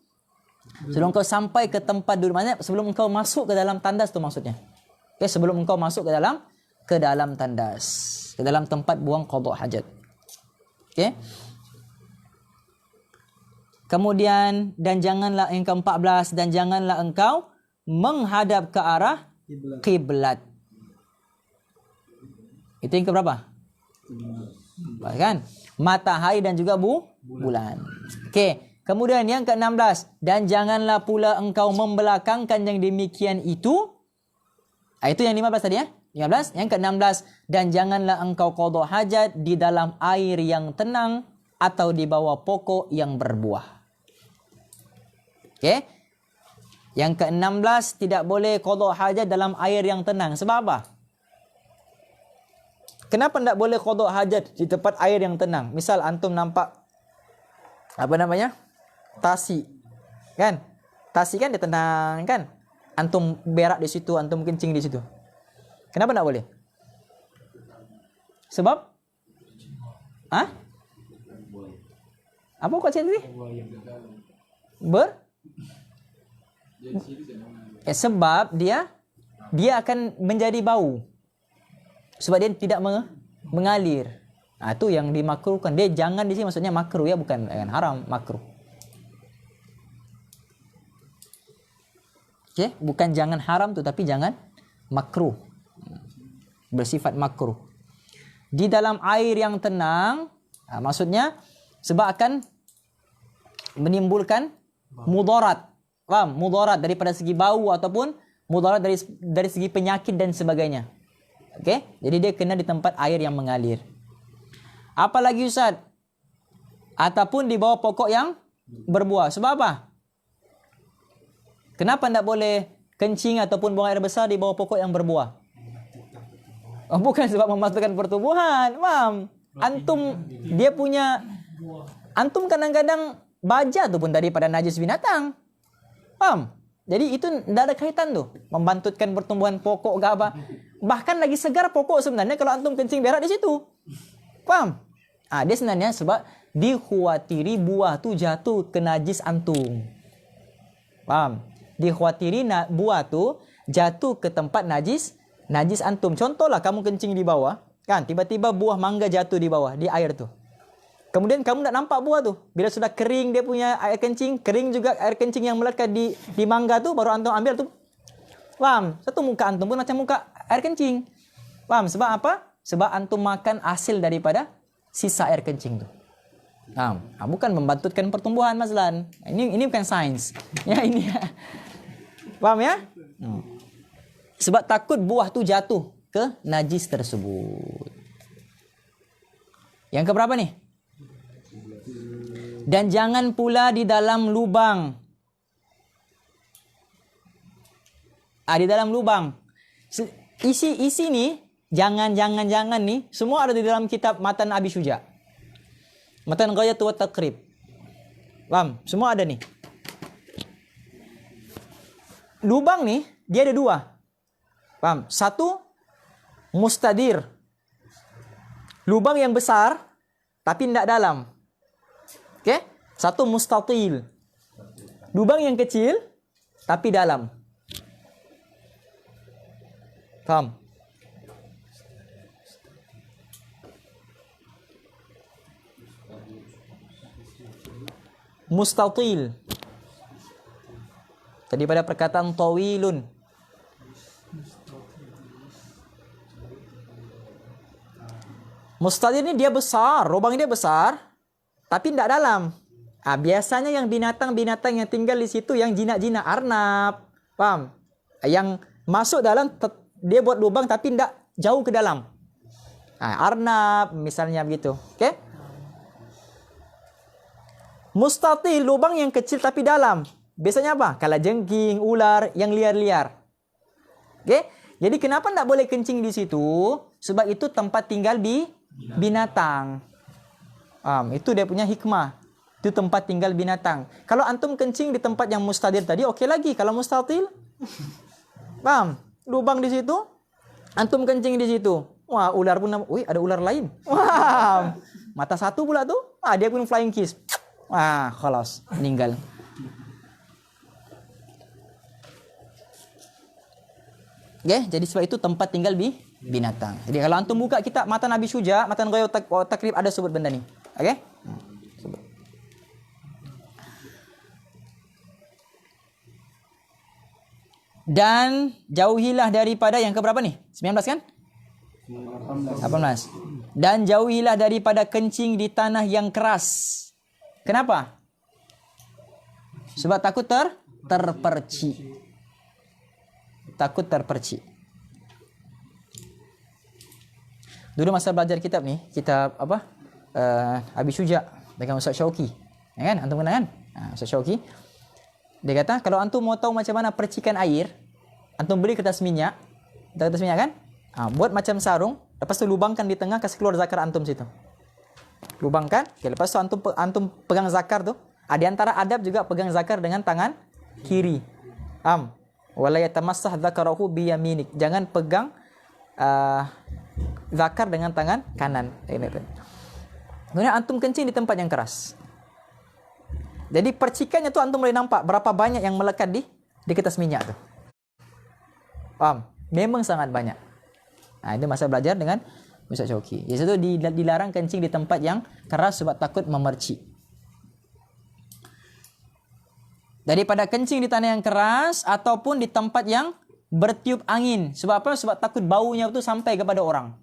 engkau sampai ke tempat duduk. Maksudnya sebelum engkau masuk ke dalam tandas tu maksudnya. Okey, sebelum engkau masuk ke dalam tandas, ke dalam tempat buang qada hajat. Okey? Kemudian dan janganlah yang ke-14 dan janganlah engkau menghadap ke arah kiblat. Itu yang keberapa? Kan? Matahari dan juga bulan. Okey. Kemudian yang ke-16. Dan janganlah pula engkau membelakangkan yang demikian itu. Itu yang 15 tadi ya. 15. Yang ke-16. Dan janganlah engkau qada hajat di dalam air yang tenang atau di bawah pokok yang berbuah. Okey. Yang ke-16 tidak boleh qada hajat dalam air yang tenang. Sebab apa? Kenapa tidak boleh qada hajat di tempat air yang tenang? Misal antum nampak apa namanya? Tasi. Kan? Tasi kan dia tenang kan? Antum berak di situ, antum kencing di situ. Kenapa tidak boleh? Sebab? Hah? Apa kau cakap tadi? Sebab dia akan menjadi bau. Sebab dia tidak mengalir. Itu yang dimakruhkan. Dia jangan di sini maksudnya makruh ya, bukan haram, makruh. Okey, bukan jangan haram tu tapi jangan makruh. Bersifat makruh. Di dalam air yang tenang, maksudnya sebab akan menimbulkan mudarat. Faham? Mudarat daripada segi bau ataupun mudarat dari segi penyakit dan sebagainya. Okey? Jadi dia kena di tempat air yang mengalir. Apa lagi Ustaz? Ataupun di bawah pokok yang berbuah. Sebab apa? Kenapa tidak boleh kencing ataupun buang air besar di bawah pokok yang berbuah? Bukan sebab memasukan pertumbuhan. Faham? Antum dia punya antum kadang-kadang baja tu pun daripada najis binatang. Faham? Jadi itu tidak ada kaitan tu. Membantutkan pertumbuhan pokok ke apa. Bahkan lagi segar pokok sebenarnya kalau antum kencing berak di situ. Faham? Dia sebenarnya sebab dikhawatiri buah tu jatuh ke najis antum. Faham? Dikhawatiri buah tu jatuh ke tempat najis antum. Contohlah kamu kencing di bawah. Kan? Tiba-tiba buah mangga jatuh di bawah. Di air tu. Kemudian kamu tak nampak buah tu. Bila sudah kering dia punya air kencing, kering juga air kencing yang melekat di mangga tu, baru antum ambil tu. Faham? Satu muka antum pun macam muka air kencing. Faham? Sebab apa? Sebab antum makan hasil daripada sisa air kencing tu. Faham? Bukan membantutkan pertumbuhan Mazlan. Ini bukan sains. Ya ini. Faham ya? Sebab takut buah tu jatuh ke najis tersebut. Yang keberapa nih? Dan jangan pula di dalam lubang. Di dalam lubang. Isi nih, jangan nih, semua ada di dalam kitab Matan Abi Syuja. Matan Ghayat wa Taqrib. Paham? Semua ada nih. Lubang nih, dia ada dua. Paham? Satu, mustadir. Lubang yang besar, tapi tidak dalam. Oke? Satu mustatil. Lubang yang kecil, tapi dalam. Paham? Mustatil. Tadi pada perkataan tawilun. Mustatil ini dia besar, lubang dia besar, tapi tidak dalam. Biasanya yang binatang-binatang yang tinggal di situ yang jinak-jinak, arnab, paham? Yang masuk dalam, dia buat lubang tapi tidak jauh ke dalam. Arnab misalnya begitu. Oke? Mustatil, lubang yang kecil tapi dalam. Biasanya apa? Kalajengking, ular, yang liar-liar. Oke? Jadi kenapa tidak boleh kencing di situ? Sebab itu tempat tinggal binatang. Itu dia punya hikmah. Itu tempat tinggal binatang. Kalau antum kencing di tempat yang mustadir tadi, oke lagi. Kalau mustatil, paham? Lubang di situ, antum kencing di situ. Wah, ular pun, ada ular lain. Wah, mata satu pula tuh. Dia pun flying kiss. Wah, khalas, meninggal. Oke, jadi sebab itu tempat tinggal binatang. Jadi kalau antum buka kitab Matan Abi Syuja, Matan Ghayat wa Taqrib, ada sebut benda ni. Oke? Sebut. Dan jauhilah daripada yang keberapa nih? 19 kan? 18. Dan jauhilah daripada kencing di tanah yang keras. Kenapa? Sebab takut terpercik. Takut terpercik. Dulu masa belajar kitab ni, kitab apa? Abi Syuja dengan Ustaz Syauqi. Ya kan? Antum kenal kan? Ustaz Syauqi. Dia kata, kalau antum mau tahu macam mana percikan air, antum beli kertas minyak. Tahu kertas minyak kan? Buat macam sarung, lepas tu lubangkan di tengah, kasih keluar zakar antum situ. Lubangkan, lepas tu antum pegang zakar tu. Di antara adab juga pegang zakar dengan tangan kiri. Wala yatamassah dzakarahu bi yaminik. Jangan pegang zakar dengan tangan kanan. Kemudian antum kencing di tempat yang keras. Jadi percikannya tu antum boleh nampak berapa banyak yang melekat di kertas minyak tu. Paham? Memang sangat banyak. Itu masa belajar dengan Ustaz Syauqi. Di situ dilarang kencing di tempat yang keras sebab takut memercik. Daripada kencing di tanah yang keras ataupun di tempat yang bertiup angin. Sebab apa? Sebab takut baunya itu sampai kepada orang.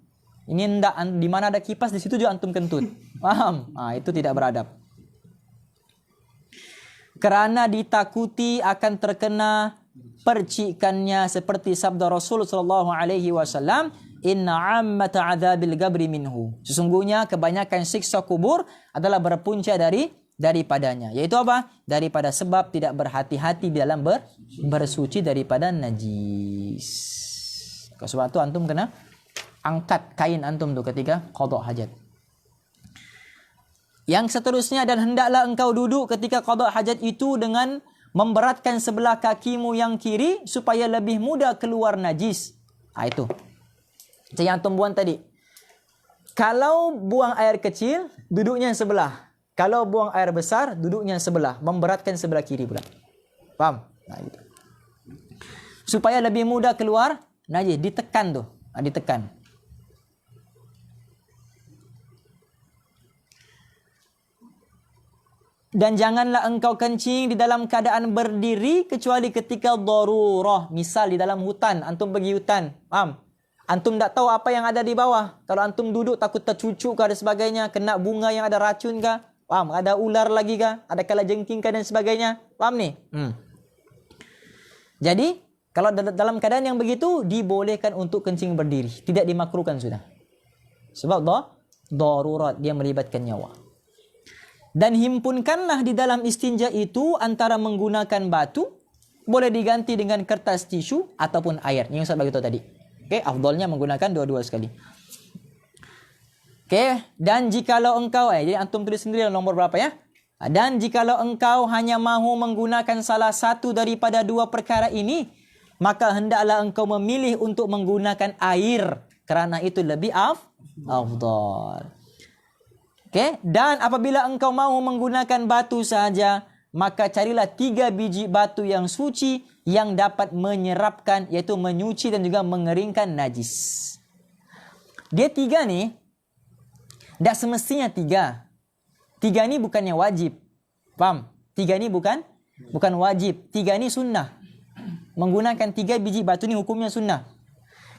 Ini hendak di mana ada kipas, di situ juga antum kentut. Paham? Itu tidak beradab. Kerana ditakuti akan terkena percikannya, seperti sabda Rasul sallallahu alaihi wasallam, inna ammata adzabil qabri minhu. Sesungguhnya kebanyakan siksa kubur adalah berpunca daripadanya. Yaitu apa? Daripada sebab tidak berhati-hati dalam bersuci daripada najis. Sebab itu antum kena angkat kain antum tu ketika qada hajat. Yang seterusnya, dan hendaklah engkau duduk ketika qada hajat itu dengan memberatkan sebelah kakimu yang kiri supaya lebih mudah keluar najis. Itu. Macam yang antum buang tadi. Kalau buang air kecil, duduknya sebelah. Kalau buang air besar, duduknya sebelah. Memberatkan sebelah kiri pula. Faham? Gitu. Supaya lebih mudah keluar najis. Ditekan tu. Ditekan. Dan janganlah engkau kencing di dalam keadaan berdiri kecuali ketika darurah. Misal di dalam hutan, antum pergi hutan, faham? Antum tak tahu apa yang ada di bawah. Kalau antum duduk takut tercucuk ke dan sebagainya, kena bunga yang ada racun ke, faham? Ada ular lagi ke, ada kalajengking ke dan sebagainya. Faham ni? Jadi, kalau dalam keadaan yang begitu, dibolehkan untuk kencing berdiri. Tidak dimakruhkan sudah. Sebab darurat, dia melibatkan nyawa. Dan himpunkanlah di dalam istinja itu antara menggunakan batu, boleh diganti dengan kertas tisu ataupun air. Yang Ustaz bagi tahu tadi. Okey, afdalnya menggunakan dua-dua sekali. Okey, dan jikalau engkau, jadi antum tulis sendiri nombor berapa ya? Dan jikalau engkau hanya mahu menggunakan salah satu daripada dua perkara ini, maka hendaklah engkau memilih untuk menggunakan air, kerana itu lebih afdal. Okay? Dan apabila engkau mahu menggunakan batu sahaja, maka carilah 3 biji batu yang suci yang dapat menyerapkan, iaitu menyuci dan juga mengeringkan najis. Dia 3 ni, tak semestinya 3. 3 ni bukannya wajib. Faham? 3 ni bukan wajib. 3 ni sunnah. Menggunakan 3 biji batu ni hukumnya sunnah.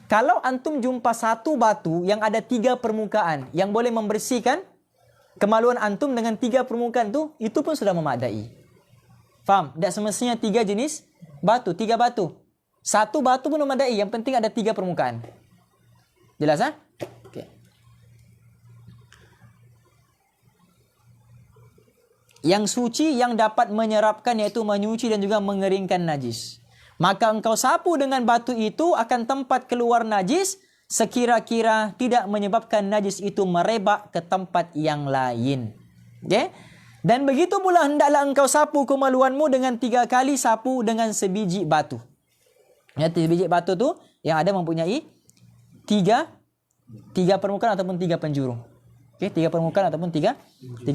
Kalau antum jumpa satu batu yang ada 3 permukaan yang boleh membersihkan kemaluan antum dengan 3 permukaan tu, itu pun sudah memadai. Faham? Tak semestinya 3 jenis batu, 3 batu. Satu batu pun memadai, yang penting ada 3 permukaan. Jelas ha? Okay. Yang suci yang dapat menyerapkan, iaitu menyuci dan juga mengeringkan najis. Maka engkau sapu dengan batu itu akan tempat keluar najis, sekira-kira tidak menyebabkan najis itu merebak ke tempat yang lain. Okay? Dan begitu pula hendaklah engkau sapu kemaluanmu dengan 3 kali sapu dengan sebiji batu. Ya, sebiji batu tu yang ada mempunyai 3 permukaan ataupun 3 penjuru. Okay? 3 permukaan ataupun 3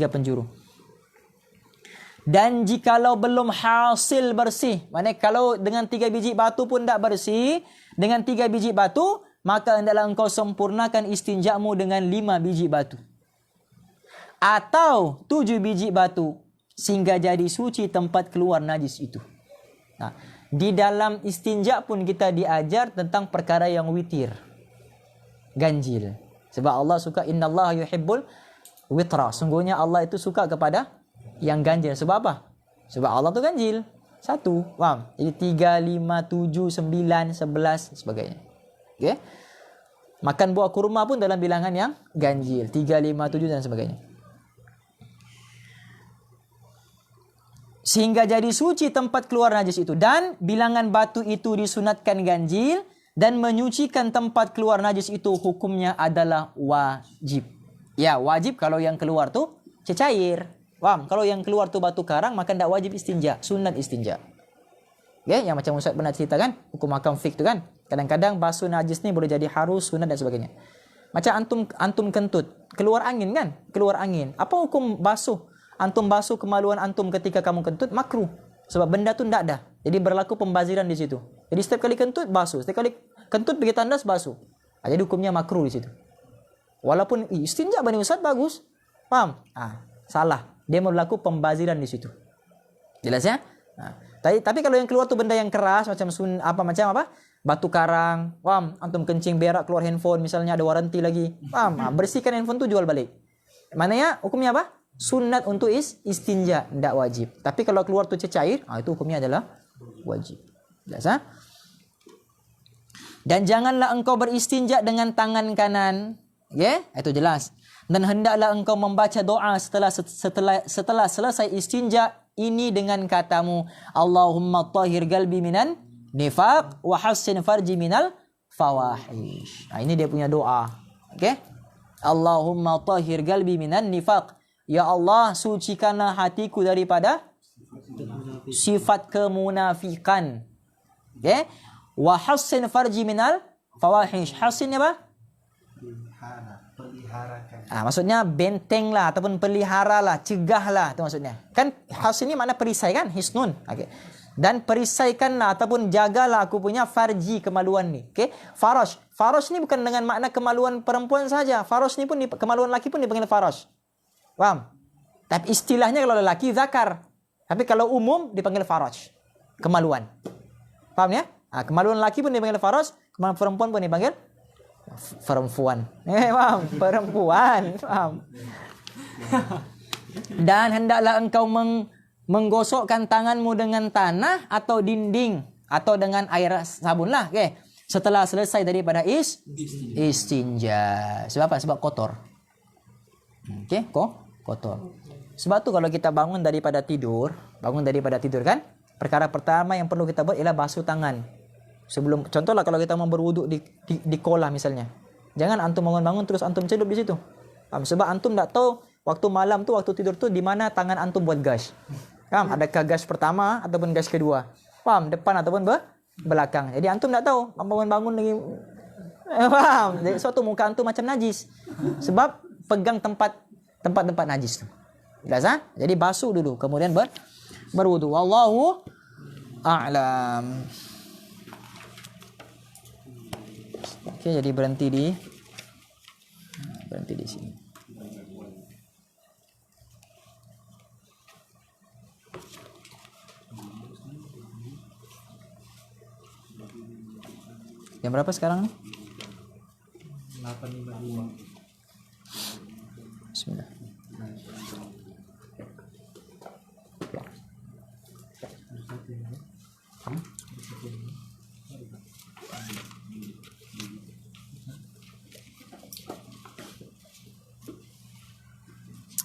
penjuru. Dan jikalau belum hasil bersih, maknanya kalau dengan 3 biji batu pun tak bersih, dengan 3 biji batu, maka hendaklah engkau sempurnakan istinjamu dengan 5 biji batu. Atau 7 biji batu, sehingga jadi suci tempat keluar najis itu. Nah, di dalam istinja pun kita diajar tentang perkara yang witir. Ganjil. Sebab Allah suka, innallaha yuhibbul witra. Sungguhnya Allah itu suka kepada yang ganjil. Sebab apa? Sebab Allah tu ganjil. 1. Faham? Jadi 3, 5, 7, 9, 11 sebagainya. Okay? Makan buah kurma pun dalam bilangan yang ganjil. 3, 5, 7 dan sebagainya. Sehingga jadi suci tempat keluar najis itu. Dan bilangan batu itu disunatkan ganjil. Dan menyucikan tempat keluar najis itu hukumnya adalah wajib. Ya, wajib kalau yang keluar tu cecair. Faham? Kalau yang keluar tu batu karang, maka tak wajib istinja. Sunat istinja. Okay? Yang macam Ustaz pernah ceritakan, hukum hakam fiqh tu kan. Kadang-kadang basuh najis ni boleh jadi harus, sunat dan sebagainya. Macam antum kentut, keluar angin kan? Keluar angin. Apa hukum basuh? Antum basuh kemaluan antum ketika kamu kentut, makruh. Sebab benda tu tak ada. Jadi berlaku pembaziran di situ. Jadi setiap kali kentut, basuh. Setiap kali kentut pergi tandas, basuh. Jadi hukumnya makruh di situ. Walaupun istinja Bani Ustaz bagus. Faham? Salah. Dia berlaku pembaziran di situ. Jelas ya? Tapi kalau yang keluar tu benda yang keras macam batu karang, paham? Antum kencing berak keluar handphone, misalnya ada waranti lagi, paham? Bersihkan handphone tu, jual balik. Maknanya hukumnya apa? Sunat untuk istinja, tidak wajib. Tapi kalau keluar tu cecair, itu hukumnya adalah wajib. Jelas ha? Dan janganlah engkau beristinja dengan tangan kanan. Ya, itu jelas. Dan hendaklah engkau membaca doa setelah selesai istinja ini dengan katamu, Allahumma tahhir qalbi minan nifaq wa hassin farji minal fawahish. Ini dia punya doa. Okey? Allahumma tahhir qalbi minan nifaq. Ya Allah, sucikanlah hatiku daripada sifat kemunafikan. Okey? Wa hassin farji minal fawahish. Hassin apa? Maksudnya benteng lah ataupun pelihara lah, cegah lah, itu maksudnya. Kan hasin ni makna perisai kan, hisnun. Okay. Dan perisaikanlah ataupun jagalah aku punya farji, kemaluan ni. Okay. Farash. Farash ni bukan dengan makna kemaluan perempuan saja. Farash ni pun kemaluan lelaki pun dipanggil farash. Faham? Tapi istilahnya kalau lelaki zakar. Tapi kalau umum dipanggil faraj. Kemaluan. Paham ya? Kemaluan lelaki pun dipanggil faraj, kemaluan perempuan pun dipanggil perempuan. Paham? Perempuan. Paham? Dan hendaklah engkau menggosokkan tanganmu dengan tanah atau dinding atau dengan air sabun lah. Okay. Setelah selesai daripada istinja. Sebab apa? Sebab kotor. Okay, kotor. Sebab tu kalau kita bangun daripada tidur kan, perkara pertama yang perlu kita buat ialah basuh tangan. Sebelum, contohlah kalau kita mau berwuduk di kolam misalnya. Jangan antum bangun-bangun terus antum celup di situ. Sebab antum tak tahu waktu malam tu, waktu tidur tu di mana tangan antum buat gas. Adakah gas pertama ataupun gas kedua? Paham? Depan ataupun belakang. Jadi antum tak tahu bangun-bangun lagi. Paham? Jadi suatu muka antum macam najis. Sebab pegang tempat najis tu. Jelas ha? Jadi basuh dulu kemudian berwudu. Wallahu a'lam. Okey, jadi berhenti di sini. Jam berapa sekarang nih? 8.52. Bismillah.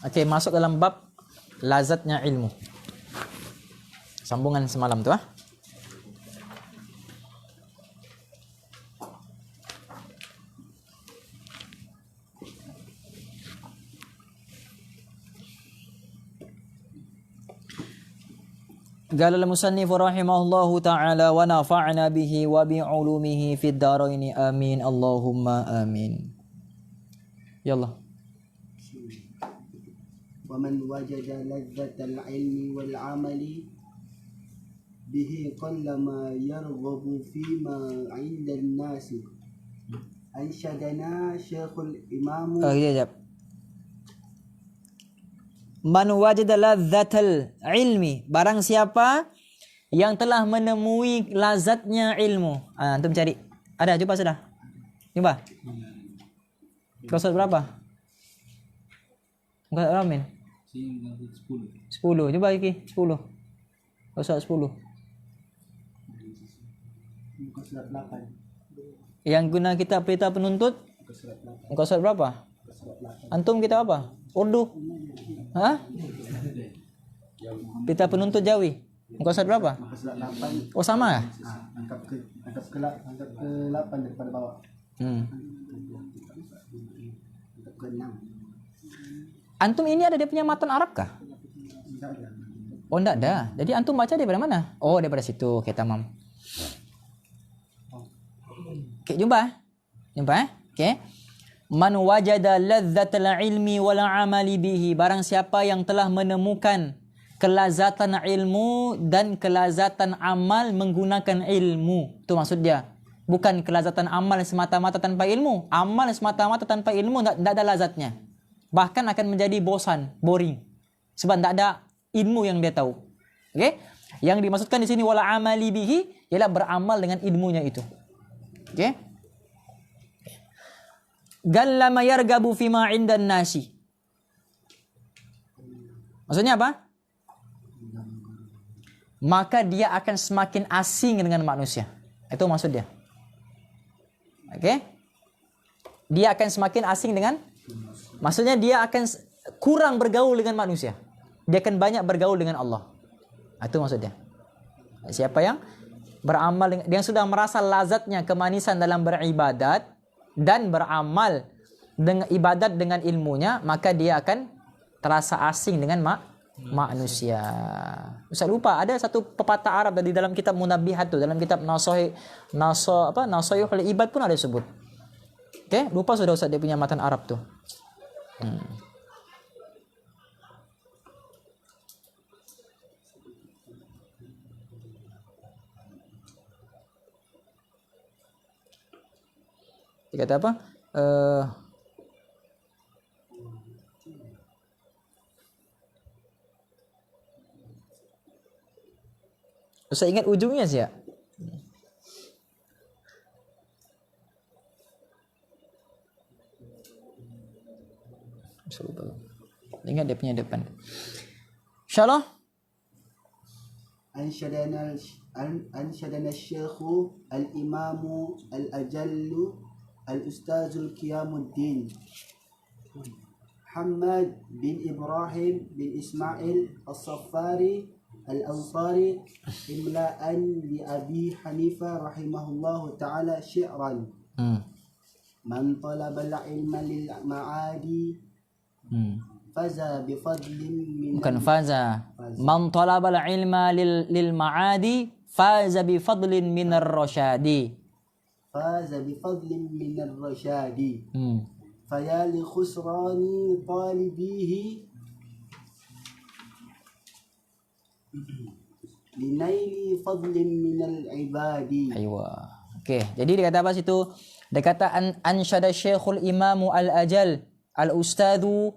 Okey, masuk dalam bab lazatnya ilmu. Sambungan semalam tu ah. قال المصنف رحمه الله تعالى ونفعنا به وبعلومه في الدارين آمين اللهم آمين. يلا. ومن وجد لذة العلم والعمل به قلما يرغب فيما عند الناس. أنشدنا شيخ الإمام Man wajada ladzatal ilmi, barang siapa yang telah menemui lazatnya ilmu. Antum cari. Ada, coba sudah. Coba. Kau surat berapa? Enggak ramen. 10. Coba iki 10. Kau surat 10. Yang guna kitab peta penuntut? Engkau surat berapa? Antum kitab apa? Urdu. Hah? Peta penuntut Jawi. Engkau surat berapa? Oh sama ya? Angkat ke-8 daripada bawah. Angkat ke-6. Antum ini ada dia punya matan Arab kah? Oh enggak ada. Jadi antum baca daripada mana? Oh daripada situ. Okey tamam. Okey jumpa. Okey. Man wajada ladzatal ilmi wal amali bihi, barang siapa yang telah menemukan kelazatan ilmu dan kelazatan amal menggunakan ilmu. Itu maksud dia. Bukan kelazatan amal semata-mata tanpa ilmu. Amal semata-mata tanpa ilmu tak ada lazatnya. Bahkan akan menjadi bosan, boring. Sebab tak ada ilmu yang dia tahu. Okey? Yang dimaksudkan di sini wala amali bihi ialah beramal dengan ilmunya itu. Okey? Gallama yargabu fima indan nasi. Maksudnya apa? Maka dia akan semakin asing dengan manusia. Itu maksud dia. Okey? Dia akan semakin asing dengan, maksudnya dia akan kurang bergaul dengan manusia. Dia akan banyak bergaul dengan Allah. Itu maksud dia. Siapa yang beramal dengan, yang sudah merasa lazatnya kemanisan dalam beribadat dan beramal dengan ibadat dengan ilmunya, maka dia akan terasa asing dengan manusia. Ustaz lupa ada satu pepatah Arab di dalam kitab Munabbihat tu, dalam kitab Nasaihul Ibad pun ada sebut. Okey, lupa sudah Ustaz dia punya matan Arab tu. Dia kata apa? Ustaz ingat ujungnya siap? Ingat dia punya depan. InsyaAllah. أنشدنا الشيخ الإمام الأجل الأستاذ القيام الدين محمد بن إبراهيم بن إسماعيل الصفاري الأنصاري إملاء لأبي حنيفة رحمه الله تعالى شعرا من طلب العلم للمعادي faza bifadlin min bukan faza. Man talabal ilma lil ma'adi faza bifadlin minar rasyadi. faza bifadlin min ar-rasyadi. Faya li khusrani talibihi linaili fadlin min al-ibadi. Aywa. Okey, jadi dia kata apa situ? Dia kata ansyada syekhul imamu al-ajal al-ustadhu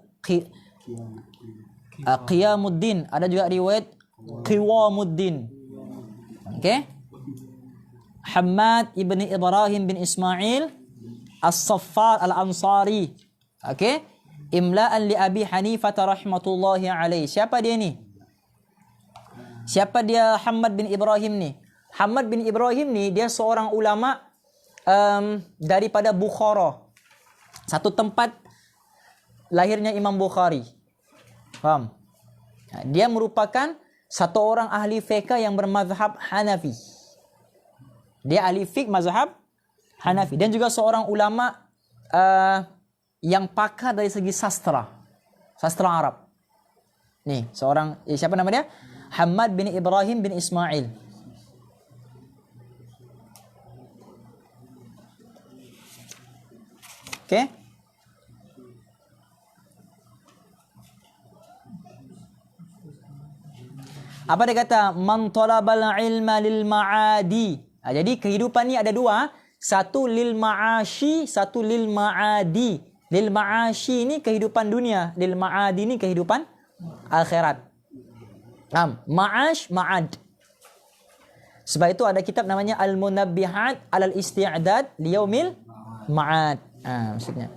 Qiyamuddin. Ada juga riwayat Qiwamuddin. Okey. Hamad ibni Ibrahim bin Ismail As-Saffar Al-Ansari. Okey. Imla'an li Abi Hanifah rahmatullahi alaihi. Siapa dia ni? Siapa dia Hamad bin Ibrahim ni? Hamad bin Ibrahim ni dia seorang ulama daripada Bukhara. Satu tempat lahirnya Imam Bukhari. Faham? Dia merupakan satu orang ahli fiqh yang bermazhab Hanafi. Dia ahli fiqh mazhab Hanafi dan juga seorang ulama yang pakar dari segi sastra Arab. Nih, seorang siapa nama dia? Hamad bin Ibrahim bin Ismail. Okey? Apa dia kata? Man talabal ilma lil ma'adi. Jadi kehidupan ni ada dua. Satu lil ma'ashi, satu lil ma'adi. Lil ma'ashi ni kehidupan dunia. Lil ma'adi ni kehidupan akhirat. Ma'ash, ma'ad. Sebab itu ada kitab namanya Al-Munabbihat alal Isti'dad liyaumil ma'ad. Maksudnya.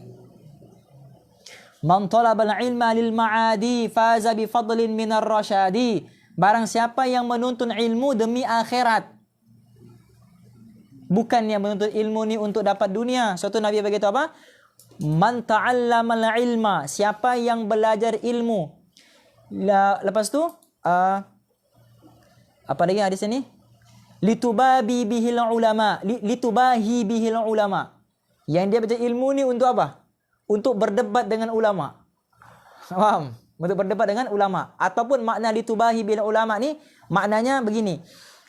Man talabal ilma lil ma'adi faza bi fadlin minar rasyadi. Barang siapa yang menuntut ilmu demi akhirat. Bukannya menuntut ilmu ni untuk dapat dunia. Suatu Nabi beritahu apa? Man ta'allamal ilma. Siapa yang belajar ilmu. Lepas tu apa lagi hadis ini? Litubabi bihil ulama. Litubahi bihil ulama. Yang dia baca ilmu ni untuk apa? Untuk berdebat dengan ulama. Faham? Untuk berdebat dengan ulama. Ataupun makna litubahi bil ulama ni maknanya begini.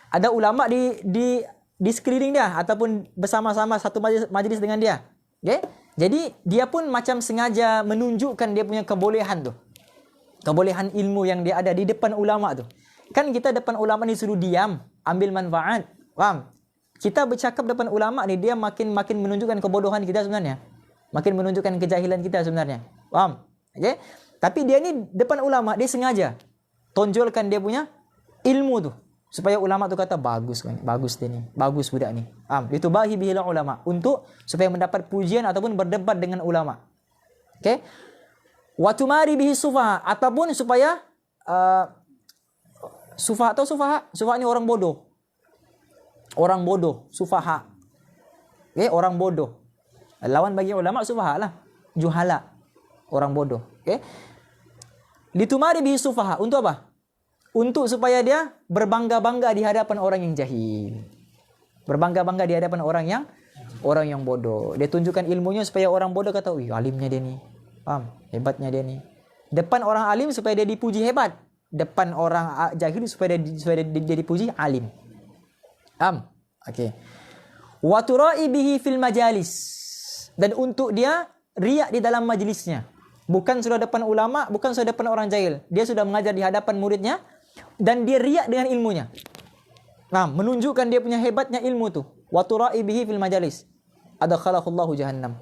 Ada ulama di sekeliling dia ataupun bersama-sama satu majlis dengan dia. Okay? Jadi dia pun macam sengaja menunjukkan dia punya kebolehan tu. Kebolehan ilmu yang dia ada di depan ulama tu. Kan kita depan ulama ni suruh diam, ambil manfaat. Faham? Kita bercakap depan ulama ni dia makin menunjukkan kebodohan kita sebenarnya. Makin menunjukkan kejahilan kita sebenarnya. Faham? Okey? Tapi dia ni depan ulama dia sengaja tonjolkan dia punya ilmu tu supaya ulama tu kata bagus kan, bagus dia ni, bagus budak ni. Litubahi bihil ulama, untuk supaya mendapat pujian ataupun berdebat dengan ulama. Okey? Wa tumari bihi sufaha, ataupun supaya sufaha atau sufaha ni orang bodoh. Orang bodoh, sufaha. Okey, orang bodoh. Lawan bagi ulama sufaha lah, juhala, orang bodoh. Okey? Litumari bihi sufaha, untuk apa? Untuk supaya dia berbangga-bangga di hadapan orang yang jahil. Berbangga-bangga di hadapan orang yang bodoh. Dia tunjukkan ilmunya supaya orang bodoh kata, "Wih, alimnya dia ni." Paham? Hebatnya dia ni. Depan orang alim supaya dia dipuji hebat. Depan orang jahil supaya dia dipuji alim. Paham? Okey. Wa tura'i bihi fil majalis. Dan untuk dia riak di dalam majlisnya. Bukan sudah depan ulama, bukan sudah depan orang jahil. Dia sudah mengajar di hadapan muridnya dan dia riak dengan ilmunya. Menunjukkan dia punya hebatnya ilmu tu. Wa tura'i bihi fil majalis. Adkhalahullahu jahannam.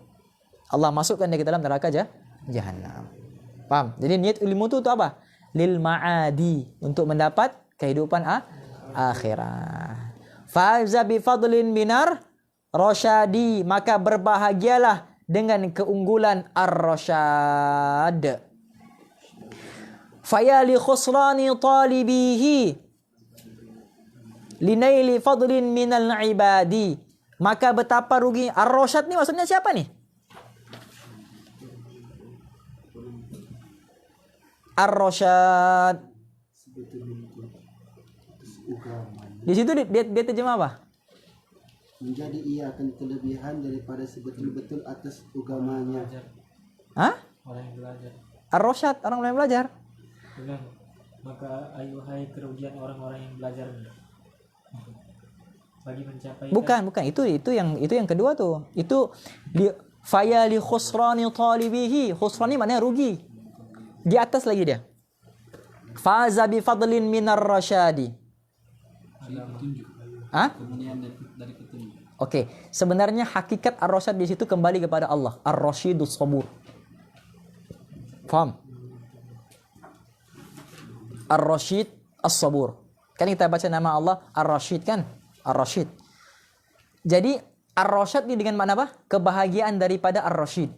Allah masukkan dia ke dalam neraka jahannam. Paham? Jadi niat ilmu tu untuk apa? Lil ma'adi, untuk mendapat kehidupan akhirah. Faiza bi fadlin minar rasyadi, maka berbahagialah dengan keunggulan ar-rasyad. Faya li khusrani talibihi linaili fadlin minal ibadi, maka betapa rugi. Ar-rasyad ni maksudnya siapa nih? Ar-rasyad di situ dia terjemah apa? Menjadi ia akan kelebihan daripada sebetul-betul atas agamanya. Hah? Orang yang belajar. Ar-rasyad, orang yang belajar. Dengan maka ayuhai kerugian orang-orang yang belajar bagi mencapai. Bukan, itu yang kedua tuh. Itu faya li khusrani talibihi. Khusrani maknanya rugi. Di atas lagi dia. Faza bi fadlin minar rasyadi. Hah? Oke, sebenarnya hakikat ar-rasyad di situ kembali kepada Allah. Ar-rasyidus sabur. Faham? Ar-rasyid as-sabur. Kan kita baca nama Allah Ar-Rasyid kan? Ar-Rasyid. Jadi ar-rasyad ini dengan makna apa? Kebahagiaan daripada ar-rasyid.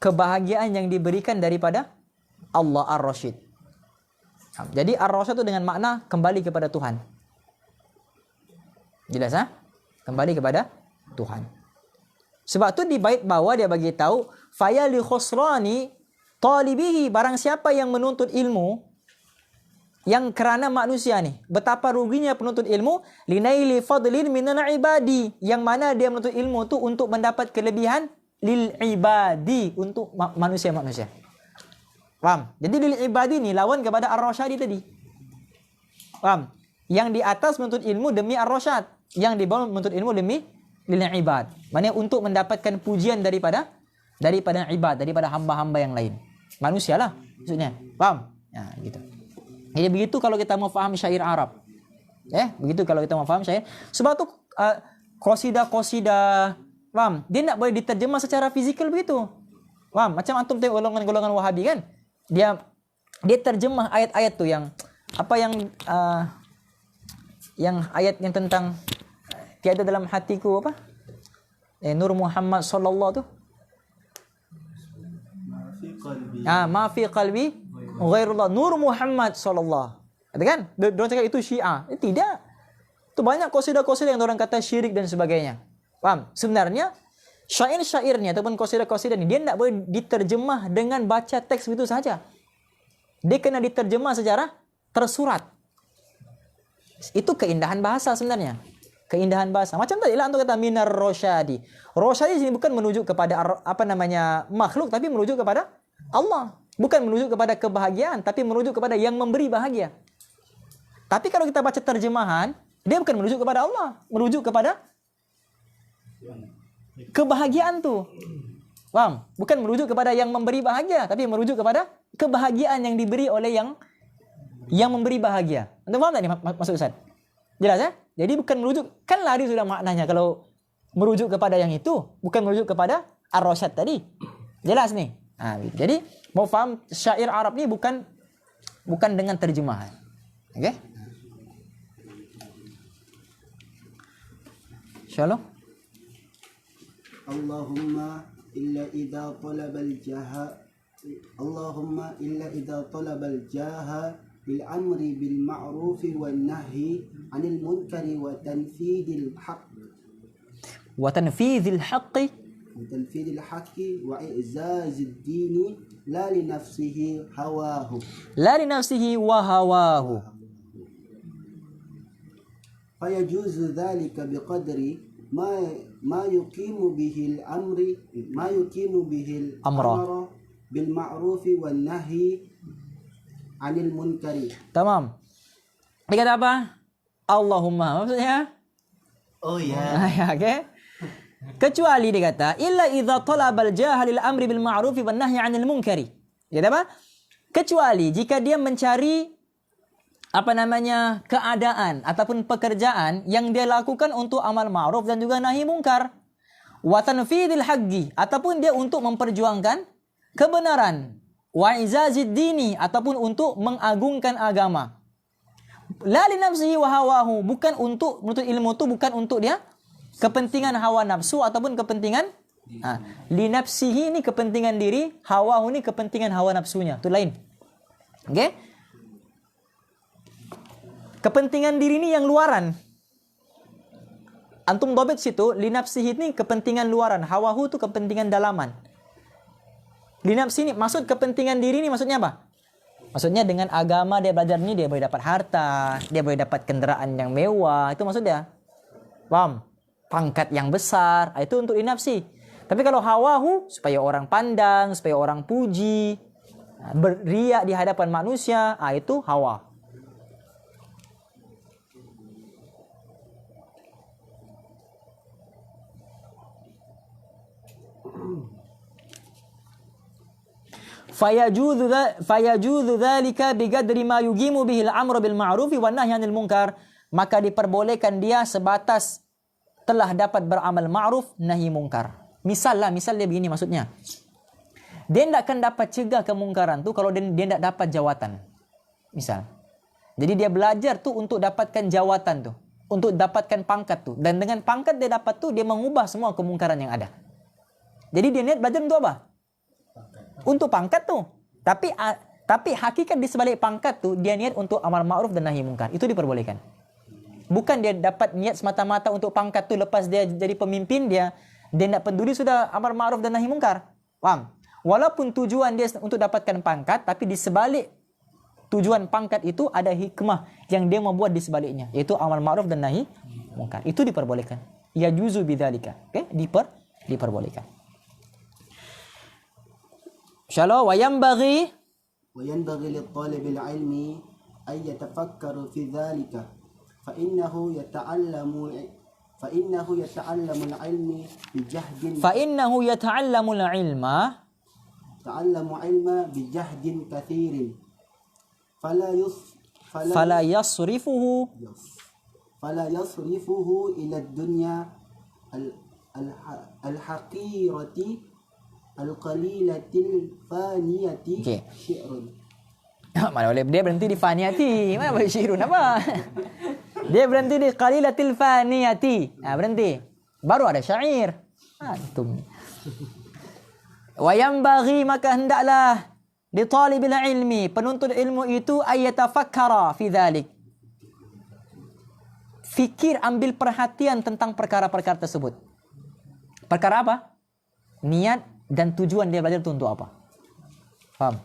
Kebahagiaan yang diberikan daripada Allah ar-rasyid. Jadi ar-rasyad itu dengan makna kembali kepada Tuhan. Jelas ha? Kembali kepada Tuhan. Sebab tu di bait bawah dia bagi tahu faya li khusrani talibihi, barang siapa yang menuntut ilmu yang kerana manusia nih, betapa ruginya penuntut ilmu, linaili fadlin minal ibadi, yang mana dia menuntut ilmu tu untuk mendapat kelebihan lil ibadi, untuk manusia-manusia. Paham? Jadi lil ibadi ni lawan kepada ar-rasyadi tadi. Paham? Yang di atas menuntut ilmu demi ar-rasyad, yang di bawah menuntut ilmu demi lil ibad. Maksudnya untuk mendapatkan pujian daripada ibad, daripada hamba-hamba yang lain. Manusia lah maksudnya. Paham? Ya, gitu. Jadi begitu kalau kita mau faham syair Arab. Begitu kalau kita mau faham syair. Sebab tu qasidah, paham? Dia tak boleh diterjemah secara fizikal begitu. Paham? Macam antum tengok golongan-golongan Wahabi kan? Dia terjemah ayat-ayat tu yang apa yang ayat yang tentang tiada dalam hatiku apa? Nur Muhammad sallallahu tu. Ma fi qalbi ghairullah Nur Muhammad sallallahu. Ada kan? Diorang cakap itu Syiah. Tidak. Tu banyak qasidah-qasidah yang orang kata syirik dan sebagainya. Paham? Sebenarnya syair-syairnya ataupun qasidah-qasidah ni dia tak boleh diterjemah dengan baca teks begitu saja. Dia kena diterjemah secara tersurat. Itu keindahan bahasa sebenarnya. Keindahan bahasa. Macam tadi lah antum kata minar rasyadi. Rasyadi sini bukan menuju kepada makhluk, tapi menuju kepada Allah. Bukan menuju kepada kebahagiaan, tapi menuju kepada yang memberi bahagia. Tapi kalau kita baca terjemahan, dia bukan menuju kepada Allah, menuju kepada kebahagiaan tu. Paham? Bukan merujuk kepada yang memberi bahagia, tapi merujuk kepada kebahagiaan yang diberi oleh yang memberi bahagia. Anda faham tak ni maksud Ustaz? Jelas ya? Jadi bukan merujuk, kan lari sudah maknanya kalau merujuk kepada yang itu, bukan merujuk kepada ar-rasyad tadi. Jelas nih. Jadi mau faham syair Arab ni bukan dengan terjemahan. Okey? Insyaallah. Allahumma illa idza talabal jaha bil amri bil ma'rufi wan nahyi 'anil munkari wa tanfidil haqqi wa i'zazid dini la li nafsihi wa hawahu fayajuzu dhalika biqadri ma yuqimu bihi al-amra bil ma'rufi wan nahyi 'anil munkari. Tamam. Dia kata apa? Allahumma. Maksudnya? Oh ya. Okey. Kecuali dia kata illa idza talabal jahil amri bil ma'rufi wan nahyi 'anil munkari. Dia kata apa? Kecuali jika dia mencari keadaan ataupun pekerjaan yang dia lakukan untuk amal ma'ruf dan juga nahi mungkar. Wa tanfidil haqqi, ataupun dia untuk memperjuangkan kebenaran. Wa izazid dini, ataupun untuk mengagungkan agama. La li nafsihi wa hawahu, bukan untuk menuntut ilmu tu bukan untuk dia kepentingan hawa nafsu ataupun kepentingan li nafsihi ni kepentingan diri, hawahu ni kepentingan hawa nafsunya. Tu lain. Okey? Kepentingan diri ni yang luaran. Antum dobit situ, li nafsihi ni kepentingan luaran, hawahu tu kepentingan dalaman. Li nafsihi ni maksud kepentingan diri ni maksudnya apa? Maksudnya dengan agama dia belajar ni dia boleh dapat harta, dia boleh dapat kenderaan yang mewah, itu maksud dia. Paham? Pangkat yang besar, itu untuk li nafsi. Tapi kalau hawahu supaya orang pandang, supaya orang puji, beriak di hadapan manusia, itu hawa. Fayajuzu dzalika biqadri ma yuqimu bihi al-amru bil ma'ruf wan nahyi 'anil munkar, maka diperbolehkan dia sebatas telah dapat beramal ma'ruf nahi munkar. Misal dia begini maksudnya. Dia tidak akan dapat cegah kemungkaran tu kalau dia tidak dapat jawatan. Misal. Jadi dia belajar tu untuk dapatkan jawatan tu, untuk dapatkan pangkat tu, dan dengan pangkat dia dapat tu dia mengubah semua kemungkaran yang ada. Jadi dia niat belajar untuk apa? Untuk pangkat tu. Tapi hakikat di sebalik pangkat tu dia niat untuk amal ma'ruf dan nahi munkar. Itu diperbolehkan. Bukan dia dapat niat semata-mata untuk pangkat tu, lepas dia jadi pemimpin dia tidak peduli sudah amal ma'ruf dan nahi munkar. Faham? Walaupun tujuan dia untuk dapatkan pangkat, tapi di sebalik tujuan pangkat itu ada hikmah yang dia membuat di sebaliknya, yaitu amal ma'ruf dan nahi munkar. Itu diperbolehkan. Ya juzu bidzalika. Okey? Diperbolehkan. Insyaallah wa yanbaghi lit-talibil ilmi ay yatafakkaru fi dzalika fa innahu yata'allamu al-ilmi bijahdin bijahdin kathirin fala yasrifuhu ila ad-dunya al-haqirati al-qalilatil faniyati syi'run. Mana boleh dia berhenti di faniyati. Mana boleh syi'run apa? Dia berhenti di qalilatil faniyati. Berhenti. Baru ada syair. Antum. Wa yanbaghi, maka hendaklah di talibil ilmi, penuntut ilmu itu ayatafakkara fi dzalik. Fikir, ambil perhatian tentang perkara-perkara tersebut. Perkara apa? Niat dan tujuan dia belajar itu untuk apa? Faham?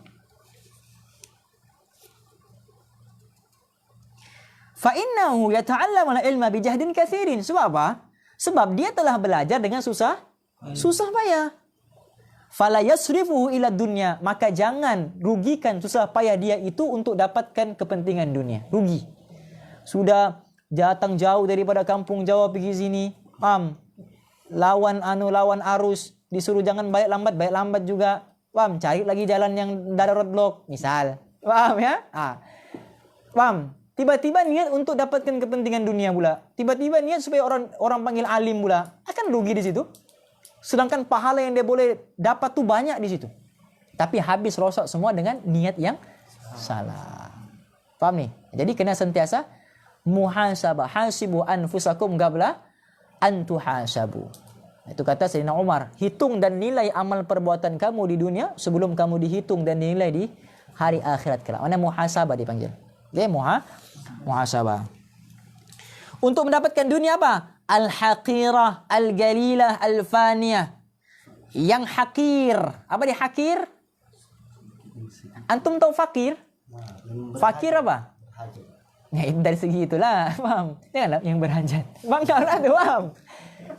Fa innahu yata'allamu al-ilma bi jahdin katsirin. Sebab apa? Sebab dia telah belajar dengan susah payah. Fala yasrifuhu ila dunya, maka jangan rugikan susah payah dia itu untuk dapatkan kepentingan dunia. Rugi. Sudah datang jauh daripada kampung Jawa pergi sini. Lawan arus, disuruh jangan balik lambat juga. Paham? Cari lagi jalan yang ada roadblock, misal. Paham ya? Paham? Tiba-tiba niat untuk dapatkan kepentingan dunia pula. Tiba-tiba niat supaya orang panggil alim pula. Akan rugi di situ. Sedangkan pahala yang dia boleh dapat tu banyak di situ. Tapi habis rosak semua dengan niat yang salah. Faham ni? Jadi kena sentiasa muhasabah. Hasibu anfusakum qabla an tuhasabu. Itu kata Sayyidina Umar. Hitung dan nilai amal perbuatan kamu di dunia sebelum kamu dihitung dan dinilai di hari akhirat kelak. Mana muhasabah dipanggil. Okay, muhasabah. Untuk mendapatkan dunia apa? Al-haqirah, al-galilah, al-faniyah. Yang hakir. Apa dia hakir? Antum tahu fakir? Fakir apa? Ya, dari segi itulah. Faham? Janganlah yang berhajat. Bangsa ada, faham?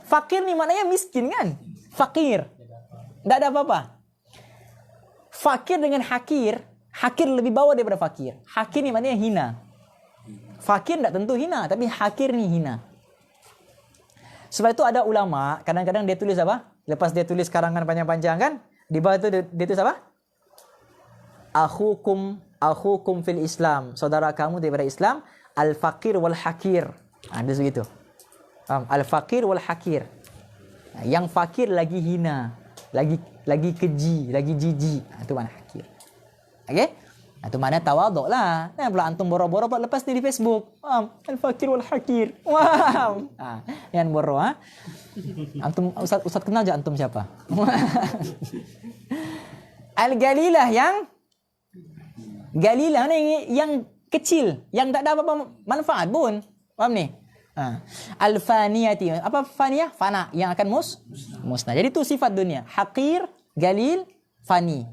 Fakir ni maknanya miskin kan? Fakir. Tak ada apa-apa. Fakir dengan hakir. Hakir lebih bawah daripada fakir. Hakir ni maknanya hina. Fakir tak tentu hina, tapi hakir ni hina. Sebab itu ada ulama, kadang-kadang dia tulis apa? Lepas dia tulis karangan panjang-panjang kan? Di bawah itu dia tulis apa? Akhukum fil Islam. Saudara kamu daripada Islam, al-fakir wal hakir. Ada segitu. Al-fakir wal hakir. Yang fakir lagi hina, lagi keji, lagi jijik. Itu mana hakir. Okey? Itu mana tawaduk lah. Nah, pula antum boro-boro pula lepas ni di Facebook. Al-fakir wal hakir. Wow. Yang boro Antum Ustaz kenal je antum siapa? Al-Galilah yang Galilah ni yang kecil, yang tak ada apa-apa manfaat pun. Faham ni? Al-faniyati. Apa faniyah? Fana, yang akan musnah. Jadi tu sifat dunia. Haqir, galil, fani.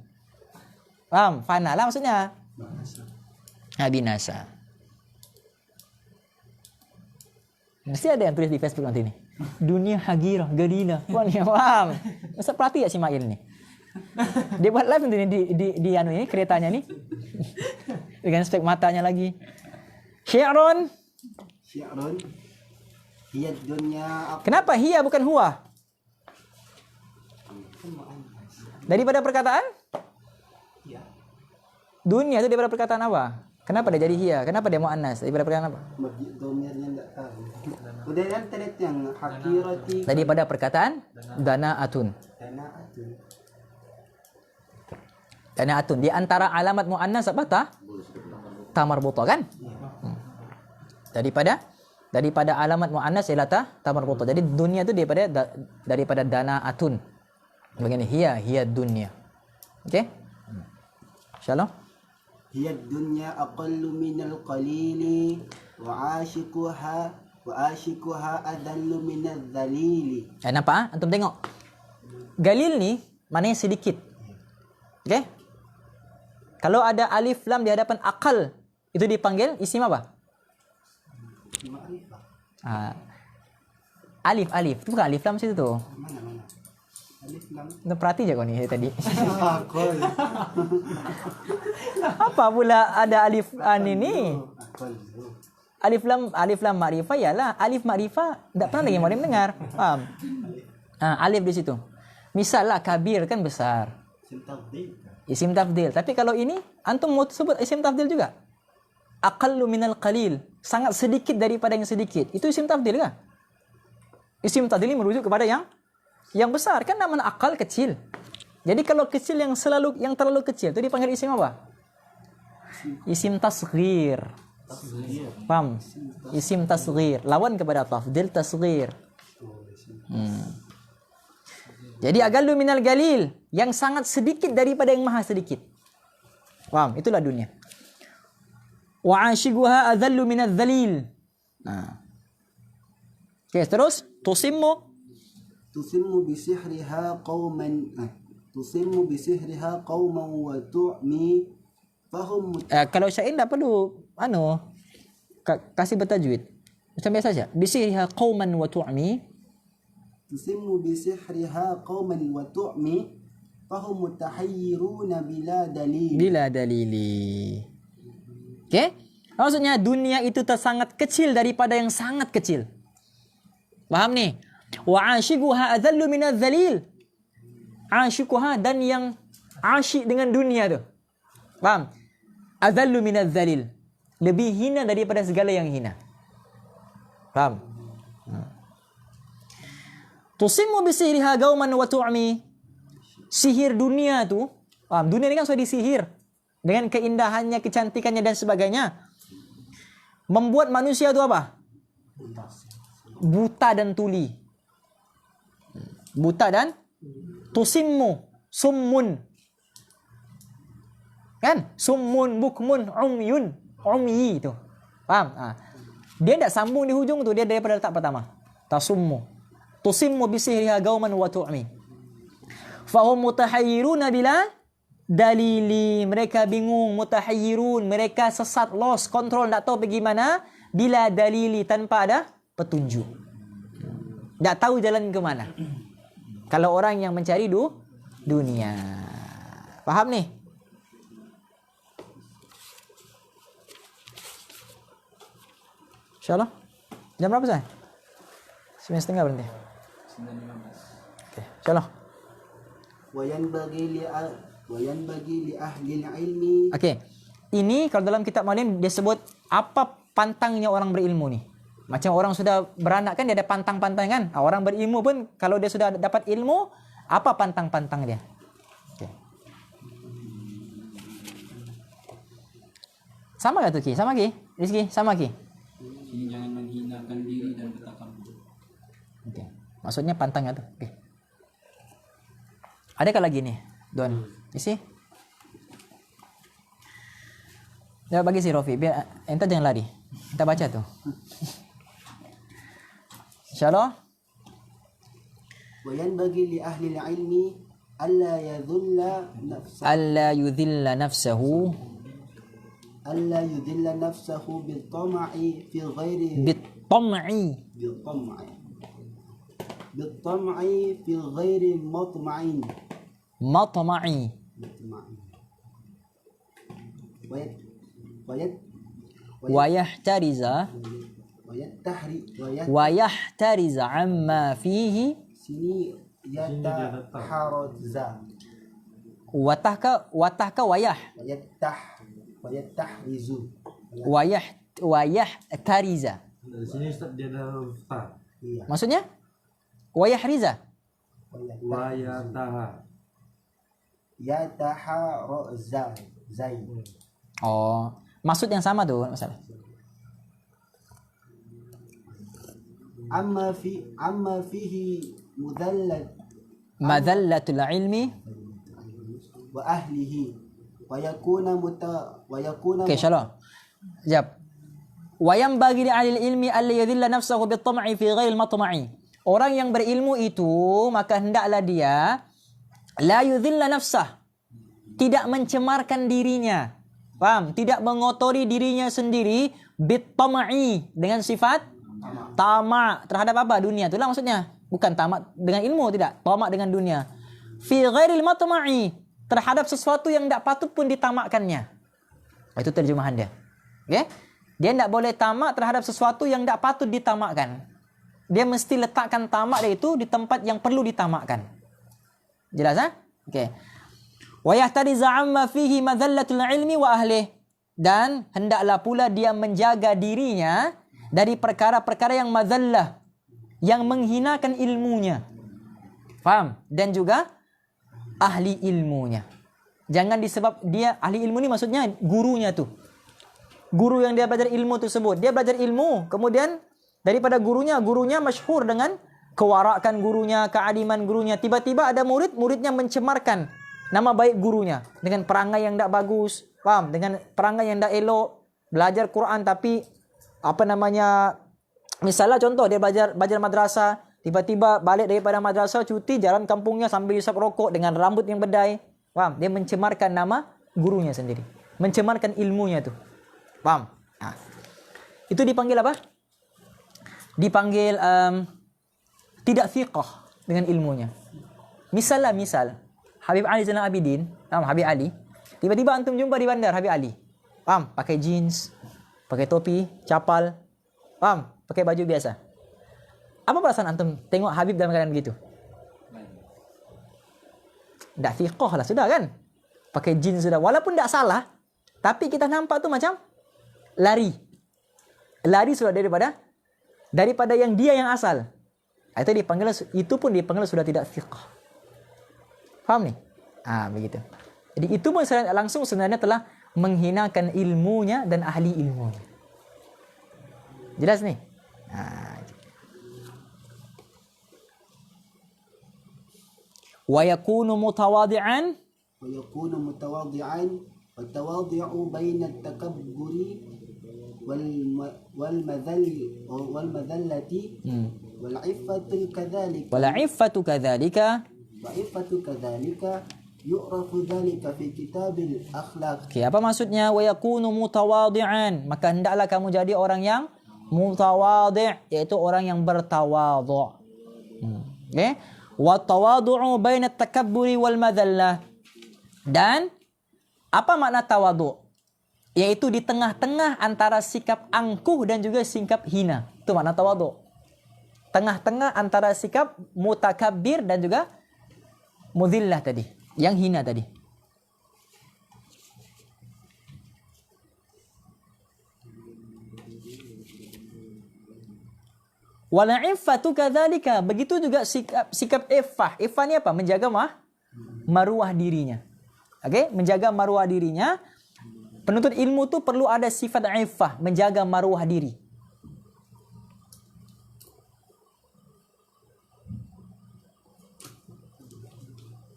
Faham? Fana lah maksudnya. Binasa. Mesti ada yang tulis di Facebook nanti ni. Dunia hagirah, galila. Faham? Masa perhati tak si Mail ni? Dia buat live nanti ni di anu ini, keretanya ni. Dengan spek matanya lagi. Syi'run. Hiya dunya. Kenapa hiya bukan huwa? Daripada perkataan? Dunia itu daripada perkataan apa? Kenapa dia jadi hiya? Kenapa dia muannas? Daripada perkataan apa? Domirnya enggak tahu. Udah kan tadi yang hakirati. Daripada perkataan danaatun. Danaatun. Di antara alamat muannas apa ta marbuta kan? Daripada alamat muannas ialah ta marbuta. Jadi dunia itu daripada danaatun. Begini hiya dunia. Okey? Insyaallah. Hiya dunya aqallu minal qalili wa ashiquha adallu minadh dhalili. Nampak? Antum tengok. Galil ni maknanya sedikit. Okey? Kalau ada alif lam di hadapan aqal, itu dipanggil isim apa? Alif. Itu bukan alif lam situ tu. Mana? Alif lam. Perhati je kau ni tadi. Apa pula ada alif ini? Alif lam makrifah ialah alif makrifah tak pernah lagi orang dengar. Faham? Alif di situ. Misal lah kabir kan besar. Isim tafdil. Tapi kalau ini antum mau sebut isim tafdil juga. Aqallu minal qalil, sangat sedikit daripada yang sedikit. Itu isim tafdil kan? Isim tafdil ini merujuk kepada yang besar kan, namanya aqal kecil. Jadi kalau kecil yang terlalu kecil itu dipanggil isim apa? Isim tasghir. Paham? Isim tasghir. Lawan kepada tafdil tasghir. Jadi aqallu minal galil, yang sangat sedikit daripada yang maha sedikit. Paham? Itulah dunia. Wa ashiguha adhallu minadh dhalil. Okey, terus tusimmu bisihriha qauman wa tu'mi fahum. Kalau syair tak perlu kasih bertajwid. Macam biasa saja. Bisihriha qauman wa tu'mi. Tusimmu bisihriha qauman wa tu'mi fahum mutahayyiruna bila dalili. Okey? Maksudnya dunia itu sangat kecil daripada yang sangat kecil. Faham ni? Wa ashiguha adhallu minadh dhalil. Ashikuha, dan yang asyik dengan dunia tu. Faham? Adhallu minadh dhalil. Lebih hina daripada segala yang hina. Faham? Tusimmu bisihriha qauman wa tu'mi. Sihir dunia tu, faham? Dunia ni kan sudah disihir dengan keindahannya, kecantikannya dan sebagainya. Membuat manusia tu apa? Buta dan tuli. Buta dan tusimmu, summun. Kan? Summun, bukmun, umyun, umyi tu. Faham? Dia tak sambung di hujung tu, dia daripada letak pertama. Tasummu. Tusimmu bisihriha qauman wa tu'mi. Fahum mutahayyiruna bila dalili. Mereka bingung, mutahayyirun, mereka sesat, lost, kontrol, tak tahu pergi mana. Bila dalili, tanpa ada petunjuk. Tak tahu jalan ke mana. Kalau orang yang mencari dunia. Faham ni? InsyaAllah. Jam berapa saya? 9.30 berhenti. 9.15. Okey, InsyaAllah. Wayanbaghi li ahli ilmi. Okey. Ini kalau dalam kitab Malim dia sebut apa pantangnya orang berilmu ni. Macam orang sudah beranak kan dia ada pantang-pantang kan. Orang berilmu pun kalau dia sudah dapat ilmu, apa pantang-pantang dia? Okay. Sama gak tuh Ki? Sama Ki? Rizky, sama Ki? Sini jangan menghinakan diri dan bertakabur. Oke. Maksudnya pantang ya tuh. Oke. Adakah lagi nih? Don. Isi? Ya bagi si Rofi, biar ente jangan lari. Kita baca tuh. Insyaallah. Wa yanbaghi li ahli al-ilmi alla yudhilla nafsahu bil-tam'i fi ghairi bil-tam'i fi ghairi matma'in wa yahtariza amma fihi sini yataharaza watahka wayah wayahtarizu wayahtariza. Dari sini Ustaz dia ada huruf ta. iya Maksudnya wayahriza. Wayataha. yataharaza zai Oh, maksud yang sama tuh masalah. amma fihi Madhallatul ilmi. wa ahlihi wa yakuna Oke, insyaallah. Jawab. Wa yanbaghi li ahli ilmi alla yadhilla nafsahu bit-tam'i fi ghairi al-matma'i. Orang yang berilmu itu maka hendaklah dia la yudhilla nafsah, tidak mencemarkan dirinya. Paham? Tidak mengotori dirinya sendiri bit-tam'i dengan sifat tamak terhadap apa? Dunia. Itulah maksudnya. Bukan tamak dengan ilmu, tidak. Tamak dengan dunia. Fi ghairil matma'i, terhadap sesuatu yang tidak patut pun ditamakkannya. Itu terjemahan dia. Okay? Dia tidak boleh tamak terhadap sesuatu yang tidak patut ditamakkan. Dia mesti letakkan tamak dia itu di tempat yang perlu ditamakkan. Jelas ha? Okey. Wa yahtariza amma fihi madhallatul ilmi wa ahlihi, dan hendaklah pula dia menjaga dirinya dari perkara-perkara yang madhallah, yang menghinakan ilmunya. Faham? Dan juga ahli ilmunya. Jangan disebab dia ahli ilmu ni maksudnya gurunya tu. Guru yang dia belajar ilmu tersebut. Dia belajar ilmu, kemudian daripada gurunya masyhur dengan kewarakan gurunya, keadiman gurunya. Tiba-tiba ada muridnya mencemarkan nama baik gurunya dengan perangai yang tidak bagus. Faham? Dengan perangai yang tidak elok. Belajar Quran tapi misalnya contoh dia belajar madrasah, tiba-tiba balik daripada madrasah cuti jalan kampungnya sambil hisap rokok dengan rambut yang bedai. Faham? Dia mencemarkan nama gurunya sendiri. Mencemarkan ilmunya tu. Faham? Nah. Itu dipanggil apa? Dipanggil tidak thiqah dengan ilmunya. Misal Habib Ali Zainal Abidin, Habib Ali, tiba-tiba antum jumpa di bandar Habib Ali. Faham? Pakai jeans, pakai topi, capal. Faham? Pakai baju biasa. Apa perasaan antum tengok Habib dalam keadaan begitu? Tak thiqah lah sudah kan? Pakai jeans sudah. Walaupun tak salah, tapi kita nampak tu macam lari. Lari sudah daripada yang dia yang asal. Itu pun dipanggil sudah tidak thiqah. Faham ni? Begitu. Jadi itu pun langsung sebenarnya telah menghinakan ilmunya dan ahli ilmunya. Jelas ni? Wa yakunu mutawadi'an wa tawadhi'u baina at-takabburi wal madhallati wal 'iffatu kadhalika yu'rafu dhalika fi kitabil akhlaq. Okay, apa maksudnya wa yakunu mutawadi'an? Maka hendaklah kamu jadi orang yang mutawadhi', yaitu orang yang bertawadhu'. Okay? Wa tawadhu'u baina at-takabburi wal madhallah. Dan apa makna tawadhu'? Yaitu di tengah-tengah antara sikap angkuh dan juga sikap hina. Itu makna tawadhu'. Tengah-tengah antara sikap mutakabbir dan juga mudhillah tadi, yang hina tadi. Wala iffatu kadzalika, begitu juga sikap iffah. Iffah ni apa? Menjaga maruah dirinya. Okey, menjaga maruah dirinya. Penuntut ilmu tu perlu ada sifat iffah, menjaga maruah diri.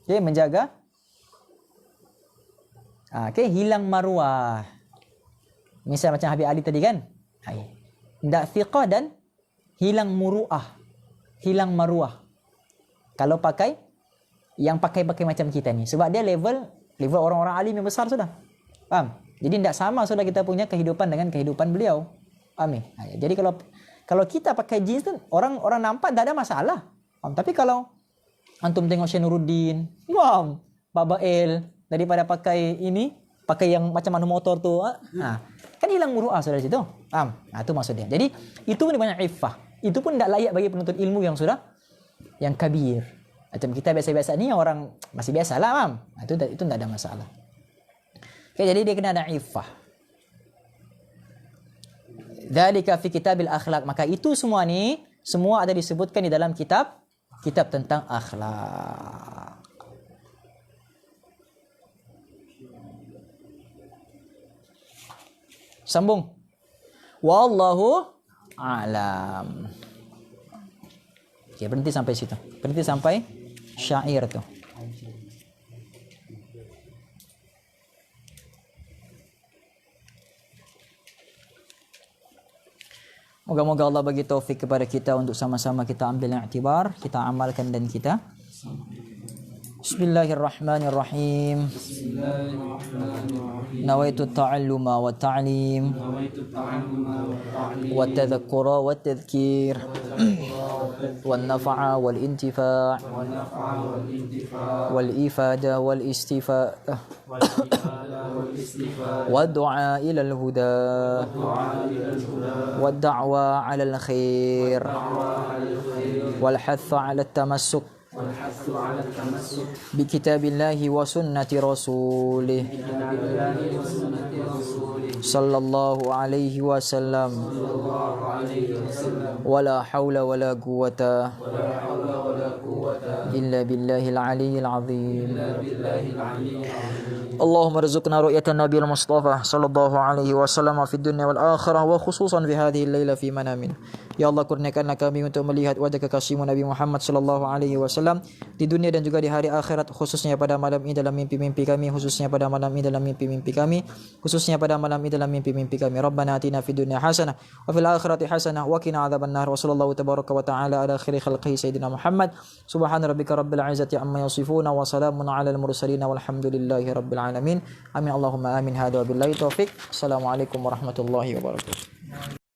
Okay, menjaga. Okay, hilang maruah. Misal macam Habib Ali tadi kan. Tak thiqah dan hilang muruah. Hilang maruah. Kalau pakai, yang pakai-pakai macam kita ni. Sebab dia level orang-orang alim yang besar sudah. Faham? Jadi tidak sama sudah kita punya kehidupan dengan kehidupan beliau. Faham ni? Jadi kalau kita pakai jeans tu, orang nampak tak ada masalah. Faham? Tapi kalau antum tengok Syekh Nuruddin, wow, Baba El, daripada pakai ini, pakai yang macam mana motor tu, kan hilang muruah sudah situ. Faham? Itu maksudnya. Jadi itu pun banyak iffah. Itu pun tidak layak bagi penuntut ilmu yang sudah yang kabir. Macam kita biasa-biasa ni orang masih biasalah, faham? Itu tidak ada masalah. Okay, jadi dia kena ada iffah. Dzalika fi kitabil akhlak. Maka itu semua ni semua ada disebutkan di dalam kitab tentang akhlak. Sambung. Wallahu a'lam. Okay, berhenti sampai situ. Berhenti sampai syair tu. Moga-moga Allah bagi taufik kepada kita untuk sama-sama kita ambil i'tibar, kita amalkan dan kita. Bismillahirrahmanirrahim. Nawaitu ta'alluma wa ta'lim wa tadhakkura wa tadhkir wal nafa'a wal intifa' wal ifada wal istifa' wa du'a ila al huda wa da'wa 'ala al khair wal hatha 'ala at tamassuk بكتاب الله وسنة رسوله صلى الله عليه وسلم ولا حول ولا قوة إلا بالله العلي العظيم اللهم ارزقنا رؤية النبي المصطفى صلى الله عليه وسلم في الدنيا والآخرة وخصوصا في هذه الليلة في منامنا. Ya Allah, kurniakanlah kami untuk melihat wajah kekasihmu Nabi Muhammad sallallahu alaihi wasallam di dunia dan juga di hari akhirat, khususnya pada malam ini dalam mimpi-mimpi kami, khususnya pada malam ini dalam mimpi-mimpi kami, khususnya pada malam ini dalam mimpi-mimpi kami. Rabbana atina fid dunya hasanah wa fil akhirati hasanah wa qina adzabannar. Wa sallallahu tabaraka wa ta'ala ala khairi khalqihi sayyidina Muhammad. Subhana rabbika rabbil izzati amma yasifun wa salamun alal mursalin walhamdulillahi rabbil alamin. Amin Allahumma amin. Hada billahi taufik. Assalamualaikum warahmatullahi wabarakatuh.